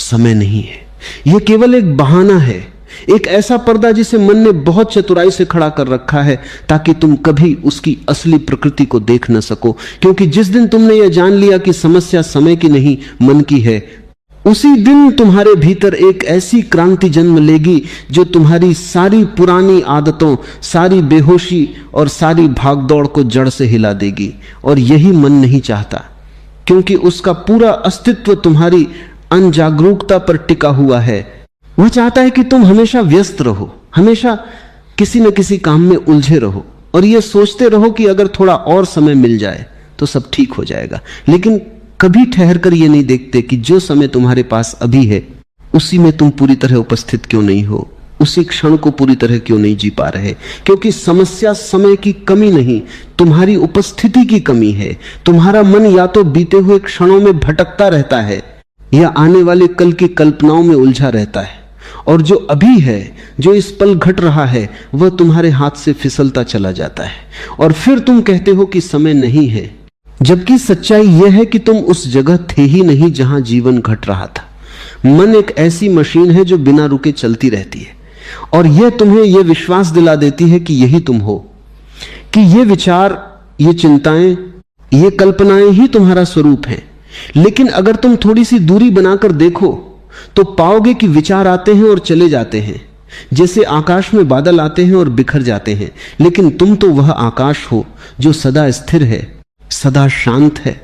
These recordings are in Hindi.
समय नहीं है। यह केवल एक बहाना है, एक ऐसा पर्दा जिसे मन ने बहुत चतुराई से खड़ा कर रखा है ताकि तुम कभी उसकी असली प्रकृति को देख न सको। क्योंकि जिस दिन तुमने यह जान लिया कि समस्या समय की नहीं मन की है, उसी दिन तुम्हारे भीतर एक ऐसी क्रांति जन्म लेगी जो तुम्हारी सारी पुरानी आदतों, सारी बेहोशी और सारी भागदौड़ को जड़ से हिला देगी। और यही मन नहीं चाहता, क्योंकि उसका पूरा अस्तित्व तुम्हारी अनजागरूकता पर टिका हुआ है। वह चाहता है कि तुम हमेशा व्यस्त रहो, हमेशा किसी न किसी काम में उलझे रहो और यह सोचते रहो कि अगर थोड़ा और समय मिल जाए तो सब ठीक हो जाएगा। लेकिन कभी ठहर कर यह नहीं देखते कि जो समय तुम्हारे पास अभी है उसी में तुम पूरी तरह उपस्थित क्यों नहीं हो, उसी क्षण को पूरी तरह क्यों नहीं जी पा रहे। क्योंकि समस्या समय की कमी नहीं, तुम्हारी उपस्थिति की कमी है। तुम्हारा मन या तो बीते हुए क्षणों में भटकता रहता है या आने वाले कल की कल्पनाओं में उलझा रहता है, और जो अभी है, जो इस पल घट रहा है, वह तुम्हारे हाथ से फिसलता चला जाता है। और फिर तुम कहते हो कि समय नहीं है, जबकि सच्चाई यह है कि तुम उस जगह थे ही नहीं जहां जीवन घट रहा था। मन एक ऐसी मशीन है जो बिना रुके चलती रहती है और यह तुम्हें यह विश्वास दिला देती है कि यही तुम हो, कि ये विचार, ये चिंताएं, ये कल्पनाएं ही तुम्हारा स्वरूप है। लेकिन अगर तुम थोड़ी सी दूरी बनाकर देखो तो पाओगे कि विचार आते हैं और चले जाते हैं, जैसे आकाश में बादल आते हैं और बिखर जाते हैं। लेकिन तुम तो वह आकाश हो जो सदा स्थिर है, सदा शांत है।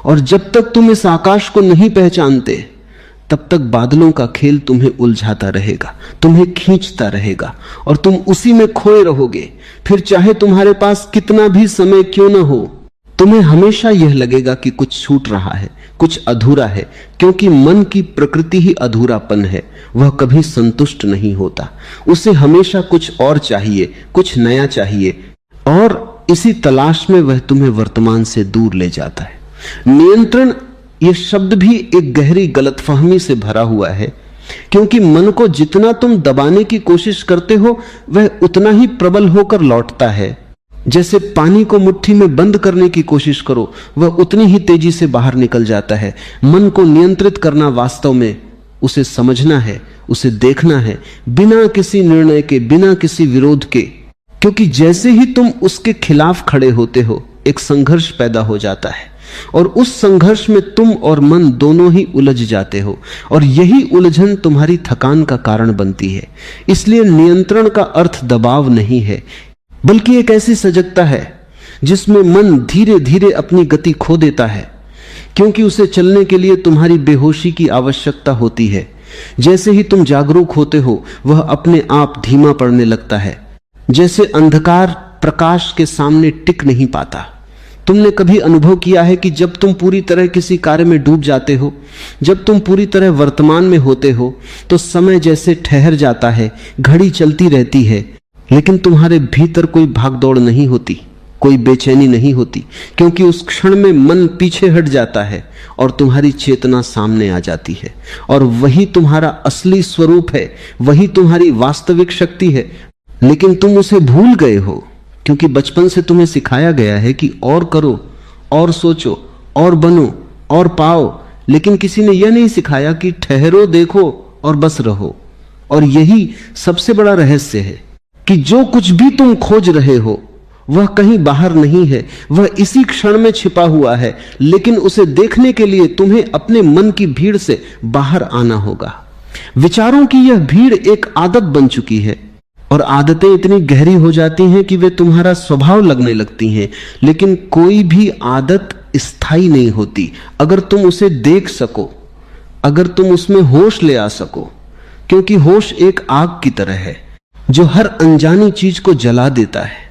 और जब तक तुम इस आकाश को नहीं पहचानते तब तक बादलों का खेल तुम्हें उलझाता रहेगा, तुम्हें खींचता रहेगा और तुम उसी में खोए रहोगे। फिर चाहे तुम्हारे पास कितना भी समय क्यों न हो, तुम्हें हमेशा यह लगेगा कि कुछ छूट रहा है, कुछ अधूरा है। क्योंकि मन की प्रकृति ही अधूरापन है, वह कभी संतुष्ट नहीं होता। उसे हमेशा कुछ और चाहिए, कुछ नया चाहिए, और इसी तलाश में वह तुम्हें वर्तमान से दूर ले जाता है। नियंत्रण, यह शब्द भी एक गहरी गलतफहमी से भरा हुआ है, क्योंकि मन को जितना तुम दबाने की कोशिश करते हो वह उतना ही प्रबल होकर लौटता है। जैसे पानी को मुट्ठी में बंद करने की कोशिश करो, वह उतनी ही तेजी से बाहर निकल जाता है। मन को नियंत्रित करना वास्तव में उसे समझना है, उसे देखना है, बिना किसी निर्णय के, बिना किसी विरोध के। क्योंकि जैसे ही तुम उसके खिलाफ खड़े होते हो, एक संघर्ष पैदा हो जाता है और उस संघर्ष में तुम और मन दोनों ही उलझ जाते हो और यही उलझन तुम्हारी थकान का कारण बनती है। इसलिए नियंत्रण का अर्थ दबाव नहीं है, बल्कि एक ऐसी सजगता है जिसमें मन धीरे धीरे अपनी गति खो देता है, क्योंकि उसे चलने के लिए तुम्हारी बेहोशी की आवश्यकता होती है। जैसे ही तुम जागरूक होते हो, वह अपने आप धीमा पड़ने लगता है। जैसे अंधकार प्रकाश के सामने टिक नहीं पाता। तुमने कभी अनुभव किया है कि जब तुम पूरी तरह किसी कार्य में डूब जाते हो, जब तुम पूरी तरह वर्तमान में होते हो, तो समय जैसे ठहर जाता है, घड़ी चलती रहती है, लेकिन तुम्हारे भीतर कोई भागदौड़ नहीं होती, कोई बेचैनी नहीं होती, क्योंकि उस क्षण में मन पीछे हट जाता है और तुम्हारी चेतना सामने आ जाती है। और वही तुम्हारा असली स्वरूप है, वही तुम्हारी वास्तविक शक्ति है। लेकिन तुम उसे भूल गए हो, क्योंकि बचपन से तुम्हें सिखाया गया है कि और करो, और सोचो, और बनो, और पाओ। लेकिन किसी ने यह नहीं सिखाया कि ठहरो, देखो और बस रहो। और यही सबसे बड़ा रहस्य है कि जो कुछ भी तुम खोज रहे हो वह कहीं बाहर नहीं है, वह इसी क्षण में छिपा हुआ है। लेकिन उसे देखने के लिए तुम्हें अपने मन की भीड़ से बाहर आना होगा। विचारों की यह भीड़ एक आदत बन चुकी है और आदतें इतनी गहरी हो जाती हैं कि वे तुम्हारा स्वभाव लगने लगती हैं। लेकिन कोई भी आदत स्थायी नहीं होती अगर तुम उसे देख सको, अगर तुम उसमें होश ले आ सको। क्योंकि होश एक आग की तरह है जो हर अनजानी चीज को जला देता है।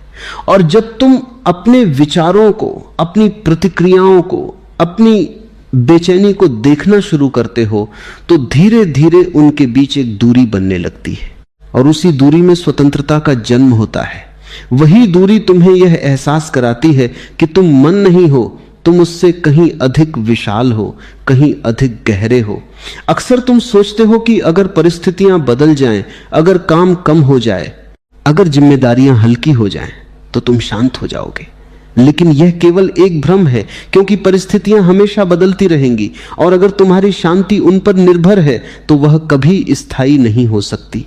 और जब तुम अपने विचारों को, अपनी प्रतिक्रियाओं को, अपनी बेचैनी को देखना शुरू करते हो तो धीरे धीरे उनके बीच एक दूरी बनने लगती है और उसी दूरी में स्वतंत्रता का जन्म होता है। वही दूरी तुम्हें यह एहसास कराती है कि तुम मन नहीं हो, तुम उससे कहीं अधिक विशाल हो, कहीं अधिक गहरे हो। अक्सर तुम सोचते हो कि अगर परिस्थितियां बदल जाएं, अगर काम कम हो जाए, अगर जिम्मेदारियां हल्की हो जाएं, तो तुम शांत हो जाओगे। लेकिन यह केवल एक भ्रम है, क्योंकि परिस्थितियां हमेशा बदलती रहेंगी और अगर तुम्हारी शांति उन पर निर्भर है तो वह कभी स्थायी नहीं हो सकती।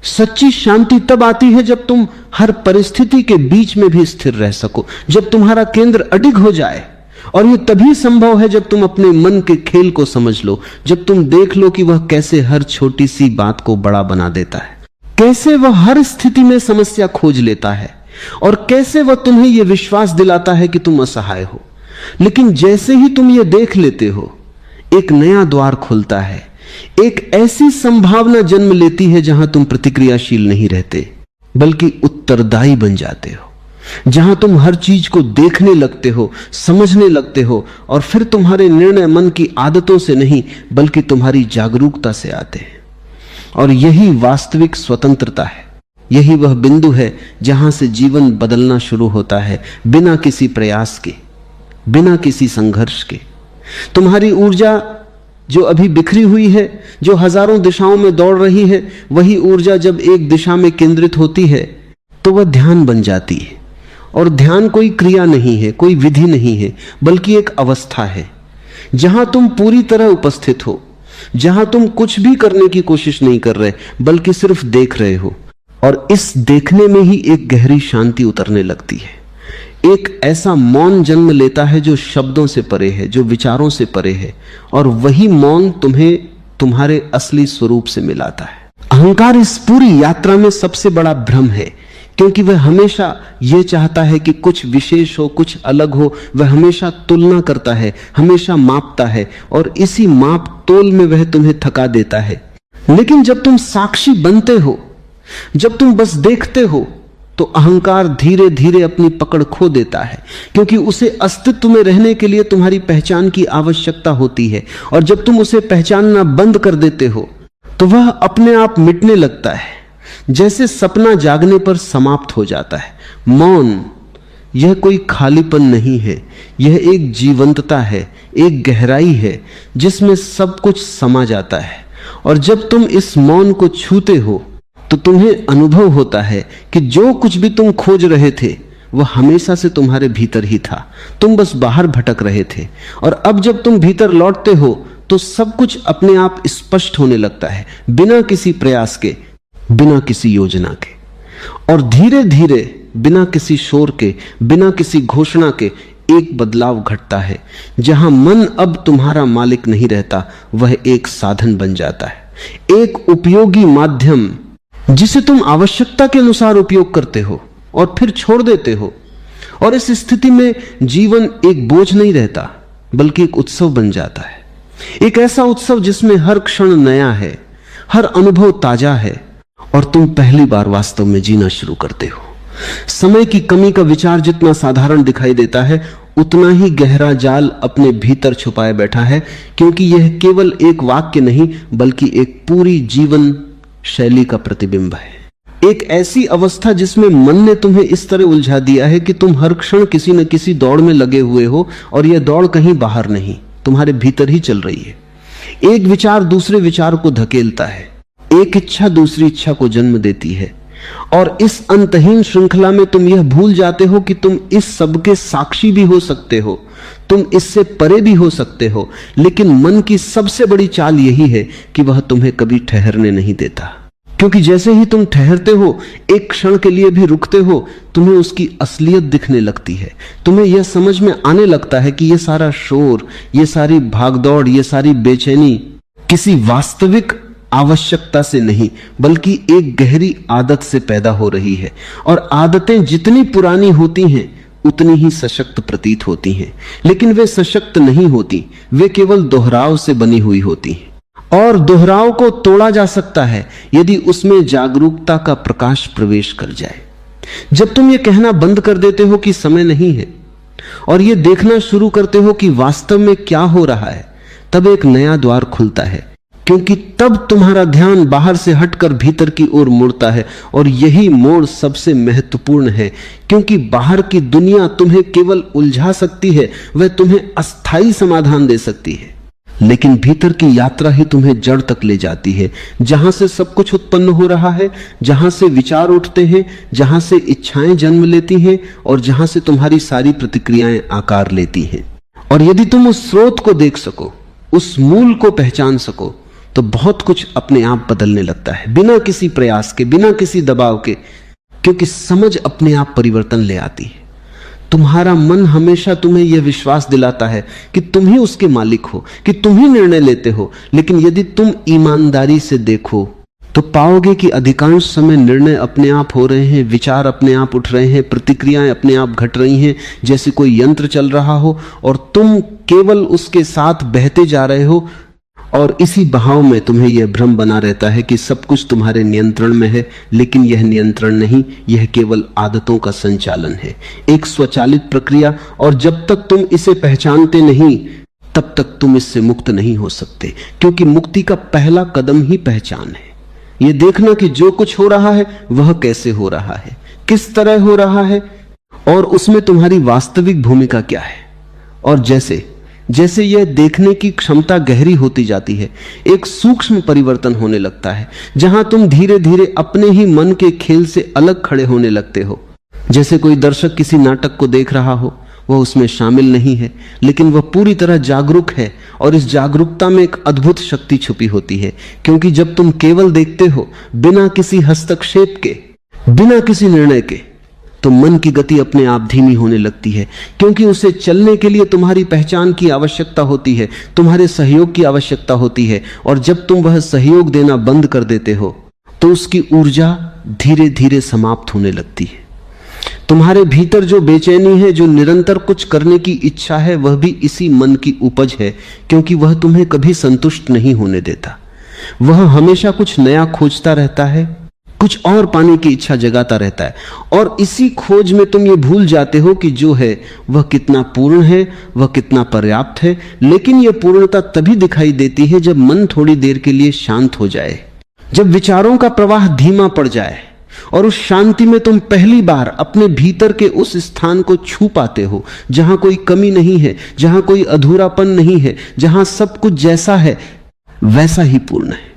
सच्ची शांति तब आती है जब तुम हर परिस्थिति के बीच में भी स्थिर रह सको, जब तुम्हारा केंद्र अडिग हो जाए। और यह तभी संभव है जब तुम अपने मन के खेल को समझ लो, जब तुम देख लो कि वह कैसे हर छोटी सी बात को बड़ा बना देता है, कैसे वह हर स्थिति में समस्या खोज लेता है और कैसे वह तुम्हें यह विश्वास दिलाता है कि तुम असहाय हो। लेकिन जैसे ही तुम यह देख लेते हो, एक नया द्वार खुलता है, एक ऐसी संभावना जन्म लेती है जहां तुम प्रतिक्रियाशील नहीं रहते बल्कि उत्तरदायी बन जाते हो, जहां तुम हर चीज को देखने लगते हो, समझने लगते हो और फिर तुम्हारे निर्णय मन की आदतों से नहीं बल्कि तुम्हारी जागरूकता से आते हैं। और यही वास्तविक स्वतंत्रता है, यही वह बिंदु है जहां से जीवन बदलना शुरू होता है, बिना किसी प्रयास के, बिना किसी संघर्ष के। तुम्हारी ऊर्जा जो अभी बिखरी हुई है, जो हजारों दिशाओं में दौड़ रही है, वही ऊर्जा जब एक दिशा में केंद्रित होती है तो वह ध्यान बन जाती है। और ध्यान कोई क्रिया नहीं है, कोई विधि नहीं है, बल्कि एक अवस्था है जहां तुम पूरी तरह उपस्थित हो, जहां तुम कुछ भी करने की कोशिश नहीं कर रहे बल्कि सिर्फ देख रहे हो। और इस देखने में ही एक गहरी शांति उतरने लगती है, एक ऐसा मौन जन्म लेता है जो शब्दों से परे है, जो विचारों से परे है, और वही मौन तुम्हें तुम्हारे असली स्वरूप से मिलाता है। अहंकार इस पूरी यात्रा में सबसे बड़ा भ्रम है, क्योंकि वह हमेशा यह चाहता है कि कुछ विशेष हो, कुछ अलग हो। वह हमेशा तुलना करता है, हमेशा मापता है, और इसी माप तोल में वह तुम्हें थका देता है। लेकिन जब तुम साक्षी बनते हो, जब तुम बस देखते हो, तो अहंकार धीरे धीरे अपनी पकड़ खो देता है, क्योंकि उसे अस्तित्व में रहने के लिए तुम्हारी पहचान की आवश्यकता होती है। और जब तुम उसे पहचानना बंद कर देते हो तो वह अपने आप मिटने लगता है, जैसे सपना जागने पर समाप्त हो जाता है। मौन यह कोई खालीपन नहीं है, यह एक जीवंतता है, एक गहराई है जिसमें सब कुछ समा जाता है। और जब तुम इस मौन को छूते हो तो तुम्हें अनुभव होता है कि जो कुछ भी तुम खोज रहे थे वह हमेशा से तुम्हारे भीतर ही था, तुम बस बाहर भटक रहे थे। और अब जब तुम भीतर लौटते हो तो सब कुछ अपने आप स्पष्ट होने लगता है, बिना किसी प्रयास के, बिना किसी योजना के। और धीरे धीरे, बिना किसी शोर के, बिना किसी घोषणा के, एक बदलाव घटता है, जहां मन अब तुम्हारा मालिक नहीं रहता, वह एक साधन बन जाता है, एक उपयोगी माध्यम जिसे तुम आवश्यकता के अनुसार उपयोग करते हो और फिर छोड़ देते हो। और इस स्थिति में जीवन एक बोझ नहीं रहता बल्कि एक उत्सव बन जाता है, एक ऐसा उत्सव जिसमें हर क्षण नया है, हर अनुभव ताजा है और तुम पहली बार वास्तव में जीना शुरू करते हो। समय की कमी का विचार जितना साधारण दिखाई देता है, उतना ही गहरा जाल अपने भीतर छुपाए बैठा है, क्योंकि यह केवल एक वाक्य नहीं बल्कि एक पूरी जीवन शैली का प्रतिबिंब है। एक ऐसी अवस्था जिसमें मन ने तुम्हें इस तरह उलझा दिया है कि तुम हर क्षण किसी न किसी दौड़ में लगे हुए हो, और यह दौड़ कहीं बाहर नहीं, तुम्हारे भीतर ही चल रही है। एक विचार दूसरे विचार को धकेलता है, एक इच्छा दूसरी इच्छा को जन्म देती है, और इस अंतहीन श्रृंखला में तुम यह भूल जाते हो कि तुम इस सब के साक्षी भी हो सकते हो, तुम इससे परे भी हो सकते हो। लेकिन मन की सबसे बड़ी चाल यही है कि वह तुम्हें कभी ठहरने नहीं देता, क्योंकि जैसे ही तुम ठहरते हो, एक क्षण के लिए भी रुकते हो, तुम्हें उसकी असलियत दिखने लगती है। तुम्हें यह समझ में आने लगता है कि यह सारा शोर, यह सारी भागदौड़, यह सारी बेचैनी किसी वास्तविक आवश्यकता से नहीं बल्कि एक गहरी आदत से पैदा हो रही है। और आदतें जितनी पुरानी होती हैं उतनी ही सशक्त प्रतीत होती हैं, लेकिन वे सशक्त नहीं होती, वे केवल दोहराव से बनी हुई होती हैं। और दोहराव को तोड़ा जा सकता है यदि उसमें जागरूकता का प्रकाश प्रवेश कर जाए। जब तुम ये कहना बंद कर देते हो कि समय नहीं है और ये देखना शुरू करते हो कि वास्तव में क्या हो रहा है, तब एक नया द्वार खुलता है, क्योंकि तब तुम्हारा ध्यान बाहर से हटकर भीतर की ओर मुड़ता है। और यही मोड़ सबसे महत्वपूर्ण है, क्योंकि बाहर की दुनिया तुम्हें केवल उलझा सकती है, वह तुम्हें अस्थायी समाधान दे सकती है। लेकिन भीतर की यात्रा ही तुम्हें जड़ तक ले जाती है, जहां से सब कुछ उत्पन्न हो रहा है, जहां से विचार उठते हैं, जहां से इच्छाएं जन्म लेती हैं और जहां से तुम्हारी सारी प्रतिक्रियाएं आकार लेती हैं। और यदि तुम उस स्रोत को देख सको, उस मूल को पहचान सको, तो बहुत कुछ अपने आप बदलने लगता है, बिना किसी प्रयास के, बिना किसी दबाव के, क्योंकि समझ अपने आप परिवर्तन ले आती है। तुम्हारा मन हमेशा तुम्हें यह विश्वास दिलाता है कि तुम ही उसके मालिक हो, कि तुम ही निर्णय लेते हो। लेकिन यदि तुम ईमानदारी से देखो तो पाओगे कि अधिकांश समय निर्णय अपने आप हो रहे हैं, विचार अपने आप उठ रहे हैं, प्रतिक्रियाएं अपने आप घट रही हैं, जैसे कोई यंत्र चल रहा हो और तुम केवल उसके साथ बहते जा रहे हो। और इसी बहाव में तुम्हें यह भ्रम बना रहता है कि सब कुछ तुम्हारे नियंत्रण में है, लेकिन यह नियंत्रण नहीं, यह केवल आदतों का संचालन है, एक स्वचालित प्रक्रिया। और जब तक तुम इसे पहचानते नहीं, तब तक तुम इससे मुक्त नहीं हो सकते, क्योंकि मुक्ति का पहला कदम ही पहचान है। यह देखना कि जो कुछ हो रहा है वह कैसे हो रहा है, किस तरह हो रहा है, और उसमें तुम्हारी वास्तविक भूमिका क्या है। और जैसे जैसे यह देखने की क्षमता गहरी होती जाती है, एक सूक्ष्म परिवर्तन होने लगता है, जहां तुम धीरे धीरे अपने ही मन के खेल से अलग खड़े होने लगते हो। जैसे कोई दर्शक किसी नाटक को देख रहा हो, वह उसमें शामिल नहीं है, लेकिन वह पूरी तरह जागरूक है, और इस जागरूकता में एक अद्भुत शक्ति छुपी होती है। क्योंकि जब तुम केवल देखते हो, बिना किसी हस्तक्षेप के, बिना किसी निर्णय के, तो मन की गति अपने आप धीमी होने लगती है, क्योंकि उसे चलने के लिए तुम्हारी पहचान की आवश्यकता होती है, तुम्हारे सहयोग की आवश्यकता होती है। और जब तुम वह सहयोग देना बंद कर देते हो, तो उसकी ऊर्जा धीरे धीरे समाप्त होने लगती है। तुम्हारे भीतर जो बेचैनी है, जो निरंतर कुछ करने की इच्छा है, वह भी इसी मन की उपज है, क्योंकि वह तुम्हें कभी संतुष्ट नहीं होने देता। वह हमेशा कुछ नया खोजता रहता है, कुछ और पाने की इच्छा जगाता रहता है, और इसी खोज में तुम ये भूल जाते हो कि जो है वह कितना पूर्ण है, वह कितना पर्याप्त है। लेकिन यह पूर्णता तभी दिखाई देती है जब मन थोड़ी देर के लिए शांत हो जाए, जब विचारों का प्रवाह धीमा पड़ जाए, और उस शांति में तुम पहली बार अपने भीतर के उस स्थान को छू पाते हो जहां कोई कमी नहीं है, जहां कोई अधूरापन नहीं है, जहां सब कुछ जैसा है वैसा ही पूर्ण है।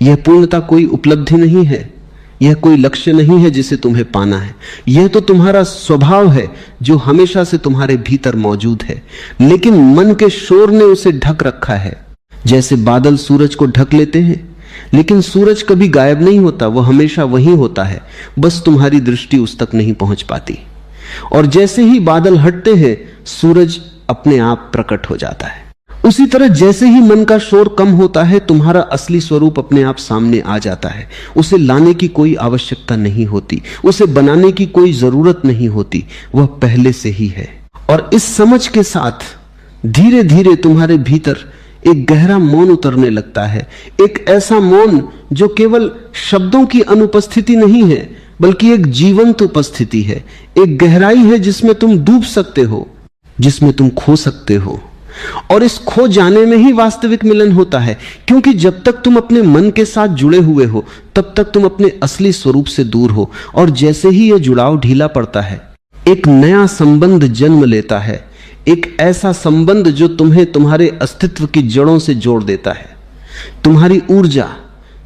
यह पूर्णता कोई उपलब्धि नहीं है, यह कोई लक्ष्य नहीं है जिसे तुम्हें पाना है, यह तो तुम्हारा स्वभाव है जो हमेशा से तुम्हारे भीतर मौजूद है। लेकिन मन के शोर ने उसे ढक रखा है, जैसे बादल सूरज को ढक लेते हैं, लेकिन सूरज कभी गायब नहीं होता, वह हमेशा वहीं होता है, बस तुम्हारी दृष्टि उस तक नहीं पहुंच पाती। और जैसे ही बादल हटते हैं, सूरज अपने आप प्रकट हो जाता है। उसी तरह जैसे ही मन का शोर कम होता है, तुम्हारा असली स्वरूप अपने आप सामने आ जाता है। उसे लाने की कोई आवश्यकता नहीं होती, उसे बनाने की कोई जरूरत नहीं होती, वह पहले से ही है। और इस समझ के साथ धीरे धीरे तुम्हारे भीतर एक गहरा मौन उतरने लगता है, एक ऐसा मौन जो केवल शब्दों की अनुपस्थिति नहीं है, बल्कि एक जीवंत उपस्थिति है, एक गहराई है जिसमें तुम डूब सकते हो, जिसमें तुम खो सकते हो। और इस खो जाने में ही वास्तविक मिलन होता है, क्योंकि जब तक तुम अपने मन के साथ जुड़े हुए हो, तब तक तुम अपने असली स्वरूप से दूर हो। और जैसे ही यह जुड़ाव ढीला पड़ता है, एक नया संबंध जन्म लेता है, एक ऐसा संबंध जो तुम्हें तुम्हारे अस्तित्व की जड़ों से जोड़ देता है। तुम्हारी ऊर्जा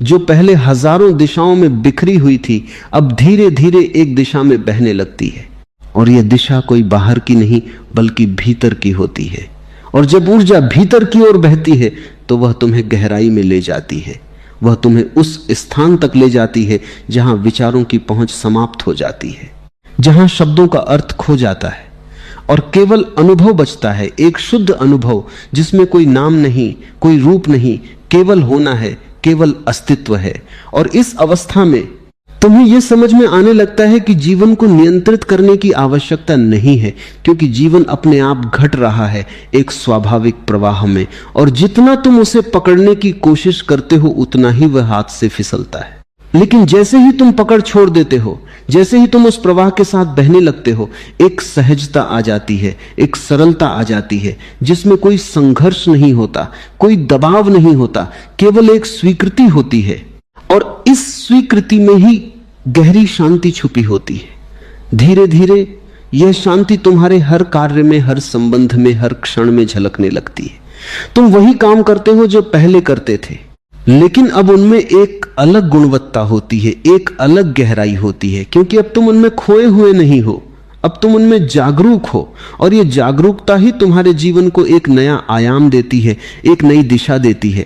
जो पहले हजारों दिशाओं में बिखरी हुई थी, अब धीरे धीरे एक दिशा में बहने लगती है, और यह दिशा कोई बाहर की नहीं बल्कि भीतर की होती है। और जब ऊर्जा भीतर की ओर बहती है, तो वह तुम्हें गहराई में ले जाती है, वह तुम्हें उस स्थान तक ले जाती है जहां विचारों की पहुंच समाप्त हो जाती है, जहां शब्दों का अर्थ खो जाता है और केवल अनुभव बचता है, एक शुद्ध अनुभव जिसमें कोई नाम नहीं, कोई रूप नहीं, केवल होना है, केवल अस्तित्व है। और इस अवस्था में तुम्हें यह समझ में आने लगता है कि जीवन को नियंत्रित करने की आवश्यकता नहीं है, क्योंकि जीवन अपने आप घट रहा है एक स्वाभाविक प्रवाह में, और जितना तुम उसे पकड़ने की कोशिश करते हो उतना ही वह हाथ से फिसलता है। लेकिन जैसे ही तुम पकड़ छोड़ देते हो, जैसे ही तुम उस प्रवाह के साथ बहने लगते हो, एक सहजता आ जाती है, एक सरलता आ जाती है जिसमें कोई संघर्ष नहीं होता, कोई दबाव नहीं होता, केवल एक स्वीकृति होती है। और इस स्वीकृति में ही गहरी शांति छुपी होती है। धीरे धीरे यह शांति तुम्हारे हर कार्य में, हर संबंध में, हर क्षण में झलकने लगती है। तुम वही काम करते हो जो पहले करते थे, लेकिन अब उनमें एक अलग गुणवत्ता होती है, एक अलग गहराई होती है, क्योंकि अब तुम उनमें खोए हुए नहीं हो, अब तुम उनमें जागरूक हो। और यह जागरूकता ही तुम्हारे जीवन को एक नया आयाम देती है, एक नई दिशा देती है,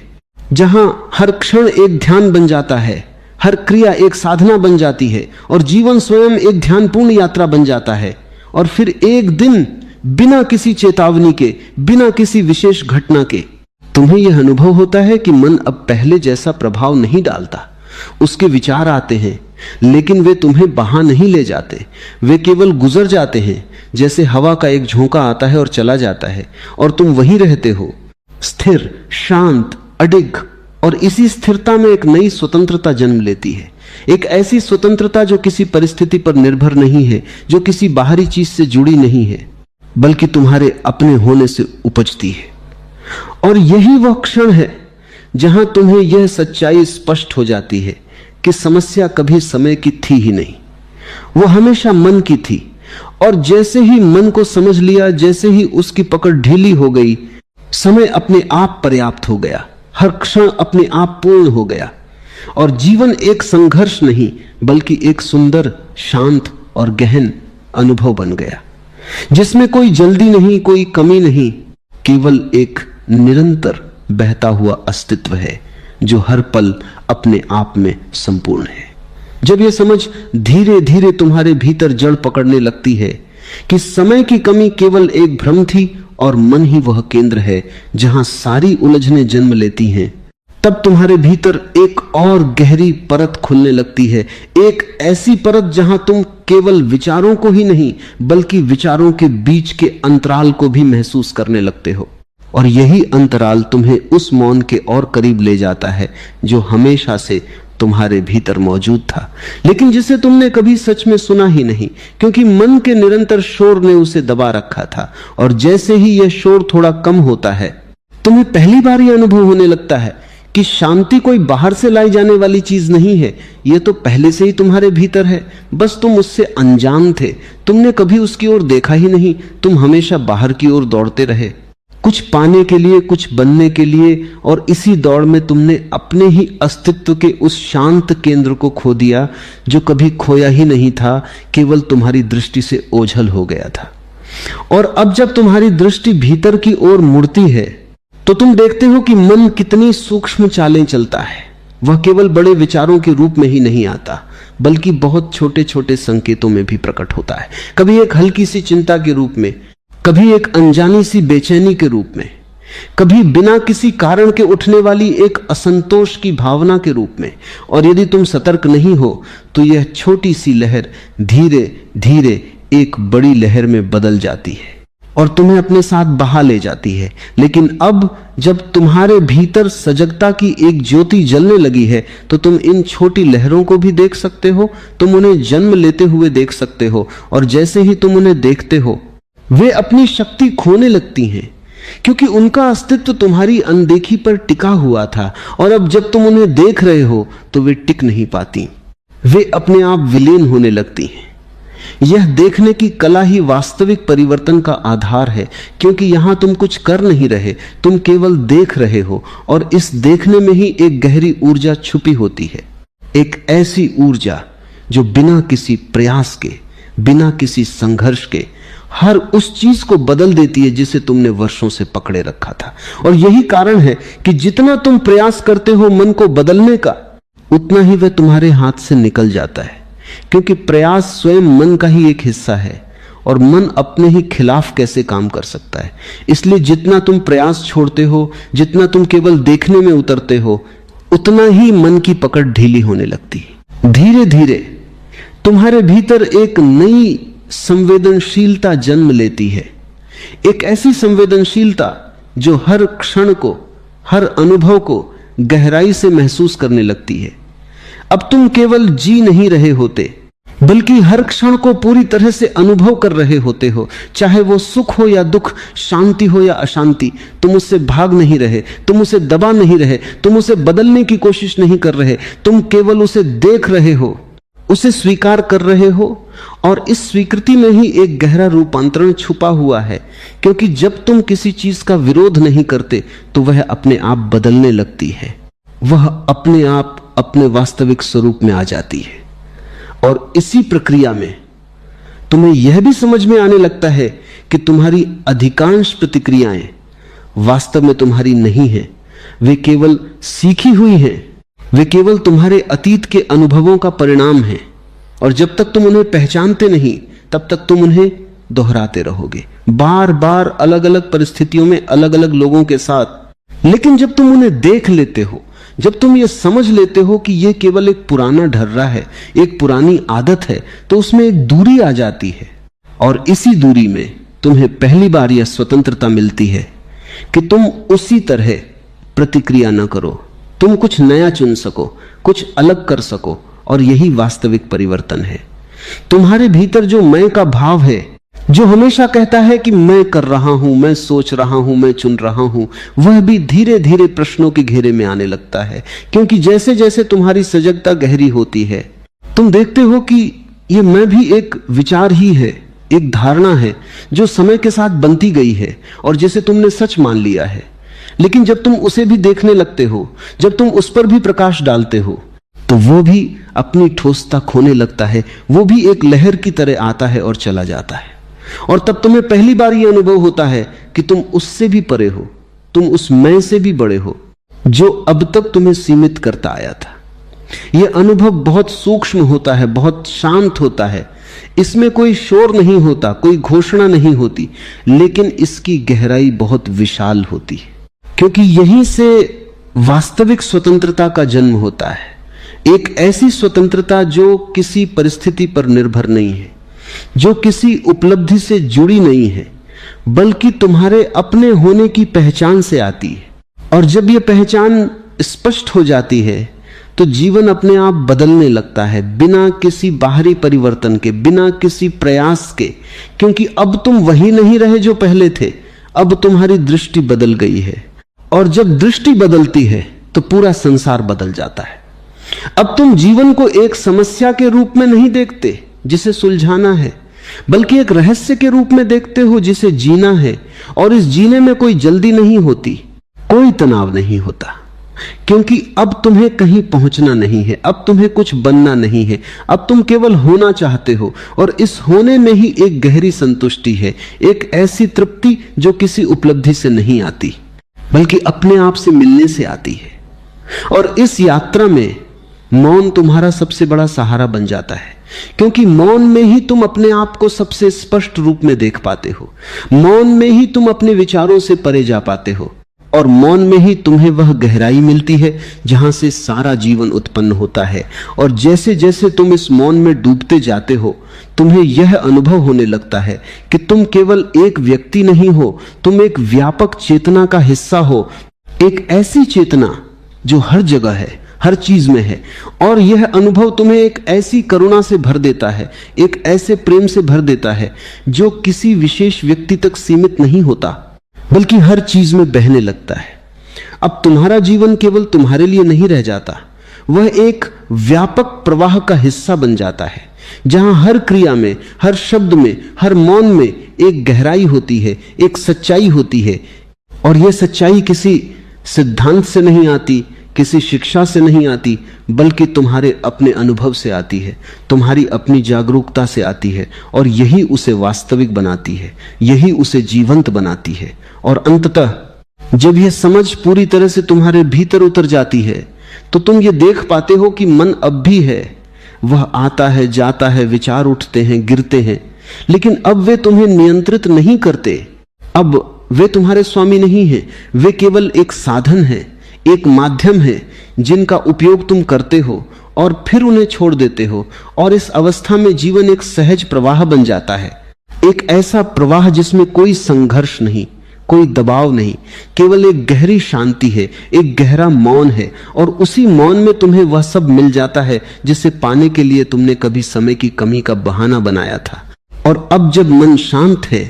जहां हर क्षण एक ध्यान बन जाता है, हर क्रिया एक साधना बन जाती है, और जीवन स्वयं एक ध्यानपूर्ण यात्रा बन जाता है। और फिर एक दिन बिना किसी चेतावनी के, बिना किसी विशेष घटना के, तुम्हें यह अनुभव होता है कि मन अब पहले जैसा प्रभाव नहीं डालता। उसके विचार आते हैं, लेकिन वे तुम्हें बहा नहीं ले जाते, वे केवल गुजर जाते हैं, जैसे हवा का एक झोंका आता है और चला जाता है, और तुम वहीं रहते हो, स्थिर, शांत, अडिग। और इसी स्थिरता में एक नई स्वतंत्रता जन्म लेती है, एक ऐसी स्वतंत्रता जो किसी परिस्थिति पर निर्भर नहीं है, जो किसी बाहरी चीज से जुड़ी नहीं है, बल्कि तुम्हारे अपने होने से उपजती है। और यही वह क्षण है जहां तुम्हें यह सच्चाई स्पष्ट हो जाती है कि समस्या कभी समय की थी ही नहीं, वो हमेशा मन की थी। और जैसे ही मन को समझ लिया, जैसे ही उसकी पकड़ ढीली हो गई, समय अपने आप पर्याप्त हो गया, हर क्षण अपने आप पूर्ण हो गया, और जीवन एक संघर्ष नहीं बल्कि एक सुंदर, शांत और गहन अनुभव बन गया, जिसमें कोई जल्दी नहीं, कोई कमी नहीं, केवल एक निरंतर बहता हुआ अस्तित्व है जो हर पल अपने आप में संपूर्ण है। जब यह समझ धीरे धीरे तुम्हारे भीतर जड़ पकड़ने लगती है कि समय की कमी केवल एक भ्रम थी और मन ही वह केंद्र है जहां सारी उलझनें जन्म लेती हैं, तब तुम्हारे भीतर एक और गहरी परत खुलने लगती है, एक ऐसी परत जहां तुम केवल विचारों को ही नहीं बल्कि विचारों के बीच के अंतराल को भी महसूस करने लगते हो। और यही अंतराल तुम्हें उस मौन के और करीब ले जाता है जो हमेशा से तुम्हारे भीतर मौजूद था, लेकिन जिसे तुमने कभी सच में सुना ही नहीं, क्योंकि मन के निरंतर शोर ने उसे दबा रखा था। और जैसे ही यह शोर थोड़ा कम होता है, तुम्हें पहली बार यह अनुभव होने लगता है कि शांति कोई बाहर से लाई जाने वाली चीज नहीं है, यह तो पहले से ही तुम्हारे भीतर है, बस तुम उससे अनजान थे, तुमने कभी उसकी ओर देखा ही नहीं, तुम हमेशा बाहर की ओर दौड़ते रहे, कुछ पाने के लिए, कुछ बनने के लिए, और इसी दौड़ में तुमने अपने ही अस्तित्व के उस शांत केंद्र को खो दिया जो कभी खोया ही नहीं था, केवल तुम्हारी दृष्टि से ओझल हो गया था। और अब जब तुम्हारी दृष्टि भीतर की ओर मुड़ती है तो तुम देखते हो कि मन कितनी सूक्ष्म चालें चलता है। वह केवल बड़े विचारों के रूप में ही नहीं आता, बल्कि बहुत छोटे छोटे संकेतों में भी प्रकट होता है। कभी एक हल्की सी चिंता के रूप में, कभी एक अनजानी सी बेचैनी के रूप में, कभी बिना किसी कारण के उठने वाली एक असंतोष की भावना के रूप में। और यदि तुम सतर्क नहीं हो तो यह छोटी सी लहर धीरे धीरे एक बड़ी लहर में बदल जाती है और तुम्हें अपने साथ बहा ले जाती है। लेकिन अब जब तुम्हारे भीतर सजगता की एक ज्योति जलने लगी है तो तुम इन छोटी लहरों को भी देख सकते हो, तुम उन्हें जन्म लेते हुए देख सकते हो। और जैसे ही तुम उन्हें देखते हो वे अपनी शक्ति खोने लगती हैं, क्योंकि उनका अस्तित्व तुम्हारी अनदेखी पर टिका हुआ था। और अब जब तुम उन्हें देख रहे हो तो वे टिक नहीं पाती, वे अपने आप विलीन होने लगती हैं। यह देखने की कला ही वास्तविक परिवर्तन का आधार है, क्योंकि यहां तुम कुछ कर नहीं रहे, तुम केवल देख रहे हो। और इस देखने में ही एक गहरी ऊर्जा छुपी होती है, एक ऐसी ऊर्जा जो बिना किसी प्रयास के, बिना किसी संघर्ष के हर उस चीज को बदल देती है जिसे तुमने वर्षों से पकड़े रखा था। और यही कारण है कि जितना तुम प्रयास करते हो मन को बदलने का, उतना ही वह तुम्हारे हाथ से निकल जाता है, क्योंकि प्रयास स्वयं मन का ही एक हिस्सा है और मन अपने ही खिलाफ कैसे काम कर सकता है। इसलिए जितना तुम प्रयास छोड़ते हो, जितना तुम केवल देखने में उतरते हो, उतना ही मन की पकड़ ढीली होने लगती है। धीरे धीरे तुम्हारे भीतर एक नई संवेदनशीलता जन्म लेती है, एक ऐसी संवेदनशीलता जो हर क्षण को, हर अनुभव को गहराई से महसूस करने लगती है। अब तुम केवल जी नहीं रहे होते, बल्कि हर क्षण को पूरी तरह से अनुभव कर रहे होते हो, चाहे वो सुख हो या दुख, शांति हो या अशांति। तुम उससे भाग नहीं रहे, तुम उसे दबा नहीं रहे, तुम उसे बदलने की कोशिश नहीं कर रहे, तुम केवल उसे देख रहे हो, उसे स्वीकार कर रहे हो और इस स्वीकृति में ही एक गहरा रूपांतरण छुपा हुआ है, क्योंकि जब तुम किसी चीज का विरोध नहीं करते तो वह अपने आप बदलने लगती है, वह अपने आप अपने वास्तविक स्वरूप में आ जाती है। और इसी प्रक्रिया में तुम्हें यह भी समझ में आने लगता है कि तुम्हारी अधिकांश प्रतिक्रियाएं वास्तव में तुम्हारी नहीं है, वे केवल सीखी हुई हैं, वे केवल तुम्हारे अतीत के अनुभवों का परिणाम हैं। और जब तक तुम उन्हें पहचानते नहीं तब तक तुम उन्हें दोहराते रहोगे, बार बार अलग अलग परिस्थितियों में अलग अलग लोगों के साथ। लेकिन जब तुम उन्हें देख लेते हो, जब तुम ये समझ लेते हो कि यह केवल एक पुराना ढर्रा है, एक पुरानी आदत है, तो उसमें एक दूरी आ जाती है। और इसी दूरी में तुम्हें पहली बार यह स्वतंत्रता मिलती है कि तुम उसी तरह प्रतिक्रिया न करो, तुम कुछ नया चुन सको, कुछ अलग कर सको। और यही वास्तविक परिवर्तन है। तुम्हारे भीतर जो मैं का भाव है, जो हमेशा कहता है कि मैं कर रहा हूं, मैं सोच रहा हूं, मैं चुन रहा हूं, वह भी धीरे धीरे प्रश्नों के घेरे में आने लगता है। क्योंकि जैसे जैसे तुम्हारी सजगता गहरी होती है, तुम देखते हो कि यह मैं भी एक विचार ही है, एक धारणा है जो समय के साथ बनती गई है और जिसे तुमने सच मान लिया है। लेकिन जब तुम उसे भी देखने लगते हो, जब तुम उस पर भी प्रकाश डालते हो, तो वो भी अपनी ठोसता खोने लगता है, वो भी एक लहर की तरह आता है और चला जाता है। और तब तुम्हें पहली बार यह अनुभव होता है कि तुम उससे भी परे हो, तुम उस मैं से भी बड़े हो जो अब तक तुम्हें सीमित करता आया था। यह अनुभव बहुत सूक्ष्म होता है, बहुत शांत होता है, इसमें कोई शोर नहीं होता, कोई घोषणा नहीं होती, लेकिन इसकी गहराई बहुत विशाल होती है। क्योंकि यहीं से वास्तविक स्वतंत्रता का जन्म होता है, एक ऐसी स्वतंत्रता जो किसी परिस्थिति पर निर्भर नहीं है, जो किसी उपलब्धि से जुड़ी नहीं है, बल्कि तुम्हारे अपने होने की पहचान से आती है। और जब यह पहचान स्पष्ट हो जाती है तो जीवन अपने आप बदलने लगता है, बिना किसी बाहरी परिवर्तन के, बिना किसी प्रयास के। क्योंकि अब तुम वही नहीं रहे जो पहले थे, अब तुम्हारी दृष्टि बदल गई है। और जब दृष्टि बदलती है तो पूरा संसार बदल जाता है। अब तुम जीवन को एक समस्या के रूप में नहीं देखते जिसे सुलझाना है, बल्कि एक रहस्य के रूप में देखते हो जिसे जीना है। और इस जीने में कोई जल्दी नहीं होती, कोई तनाव नहीं होता, क्योंकि अब तुम्हें कहीं पहुंचना नहीं है, अब तुम्हें कुछ बनना नहीं है, अब तुम केवल होना चाहते हो। और इस होने में ही एक गहरी संतुष्टि है, एक ऐसी तृप्ति जो किसी उपलब्धि से नहीं आती, बल्कि अपने आप से मिलने से आती है। और इस यात्रा में मौन तुम्हारा सबसे बड़ा सहारा बन जाता है, क्योंकि मौन में ही तुम अपने आप को सबसे स्पष्ट रूप में देख पाते हो, मौन में ही तुम अपने विचारों से परे जा पाते हो, और मौन में ही तुम्हें वह गहराई मिलती है जहां से सारा जीवन उत्पन्न होता है। और जैसे जैसे तुम इस मौन में डूबते जाते हो, तुम्हें यह अनुभव होने लगता है कि तुम केवल एक व्यक्ति नहीं हो, तुम एक व्यापक चेतना का हिस्सा हो, एक ऐसी चेतना जो हर जगह है, हर चीज में है। और यह अनुभव तुम्हें एक ऐसी करुणा से भर देता है, एक ऐसे प्रेम से भर देता है जो किसी विशेष व्यक्ति तक सीमित नहीं होता, बल्कि हर चीज में बहने लगता है। अब तुम्हारा जीवन केवल तुम्हारे लिए नहीं रह जाता, वह एक व्यापक प्रवाह का हिस्सा बन जाता है, जहां हर क्रिया में, हर शब्द में, हर मौन में एक गहराई होती है, एक सच्चाई होती है। और यह सच्चाई किसी सिद्धांत से नहीं आती, किसी शिक्षा से नहीं आती, बल्कि तुम्हारे अपने अनुभव से आती है, तुम्हारी अपनी जागरूकता से आती है। और यही उसे वास्तविक बनाती है, यही उसे जीवंत बनाती है। और अंततः जब यह समझ पूरी तरह से तुम्हारे भीतर उतर जाती है तो तुम ये देख पाते हो कि मन अब भी है, वह आता है, जाता है, विचार उठते हैं, गिरते हैं, लेकिन अब वे तुम्हें नियंत्रित नहीं करते, अब वे तुम्हारे स्वामी नहीं हैं, वे केवल एक साधन है, एक माध्यम है जिनका उपयोग तुम करते हो और फिर उन्हें छोड़ देते हो। और इस अवस्था में जीवन एक सहज प्रवाह बन जाता है, एक ऐसा प्रवाह जिसमें कोई संघर्ष नहीं, कोई दबाव नहीं, केवल एक गहरी शांति है, एक गहरा मौन है। और उसी मौन में तुम्हें वह सब मिल जाता है जिसे पाने के लिए तुमने कभी समय की कमी का बहाना बनाया था। और अब जब मन शांत है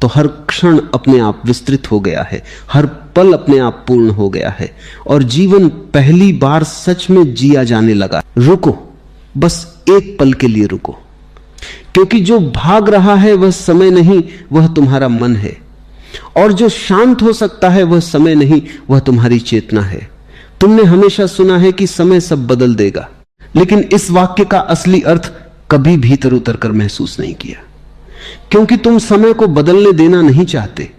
तो हर क्षण अपने आप विस्तृत हो गया है, हर पल अपने आप पूर्ण हो गया है, और जीवन पहली बार सच में जिया जाने लगा। रुको, बस एक पल के लिए रुको। क्योंकि जो भाग रहा है वह समय नहीं, वह तुम्हारा मन है। और जो शांत हो सकता है वह समय नहीं, वह तुम्हारी चेतना है। तुमने हमेशा सुना है कि समय सब बदल देगा, लेकिन इस वाक्य का असली अर्थ कभी भीतर उतर कर महसूस नहीं किया, क्योंकि तुम समय को बदलने देना नहीं चाहते,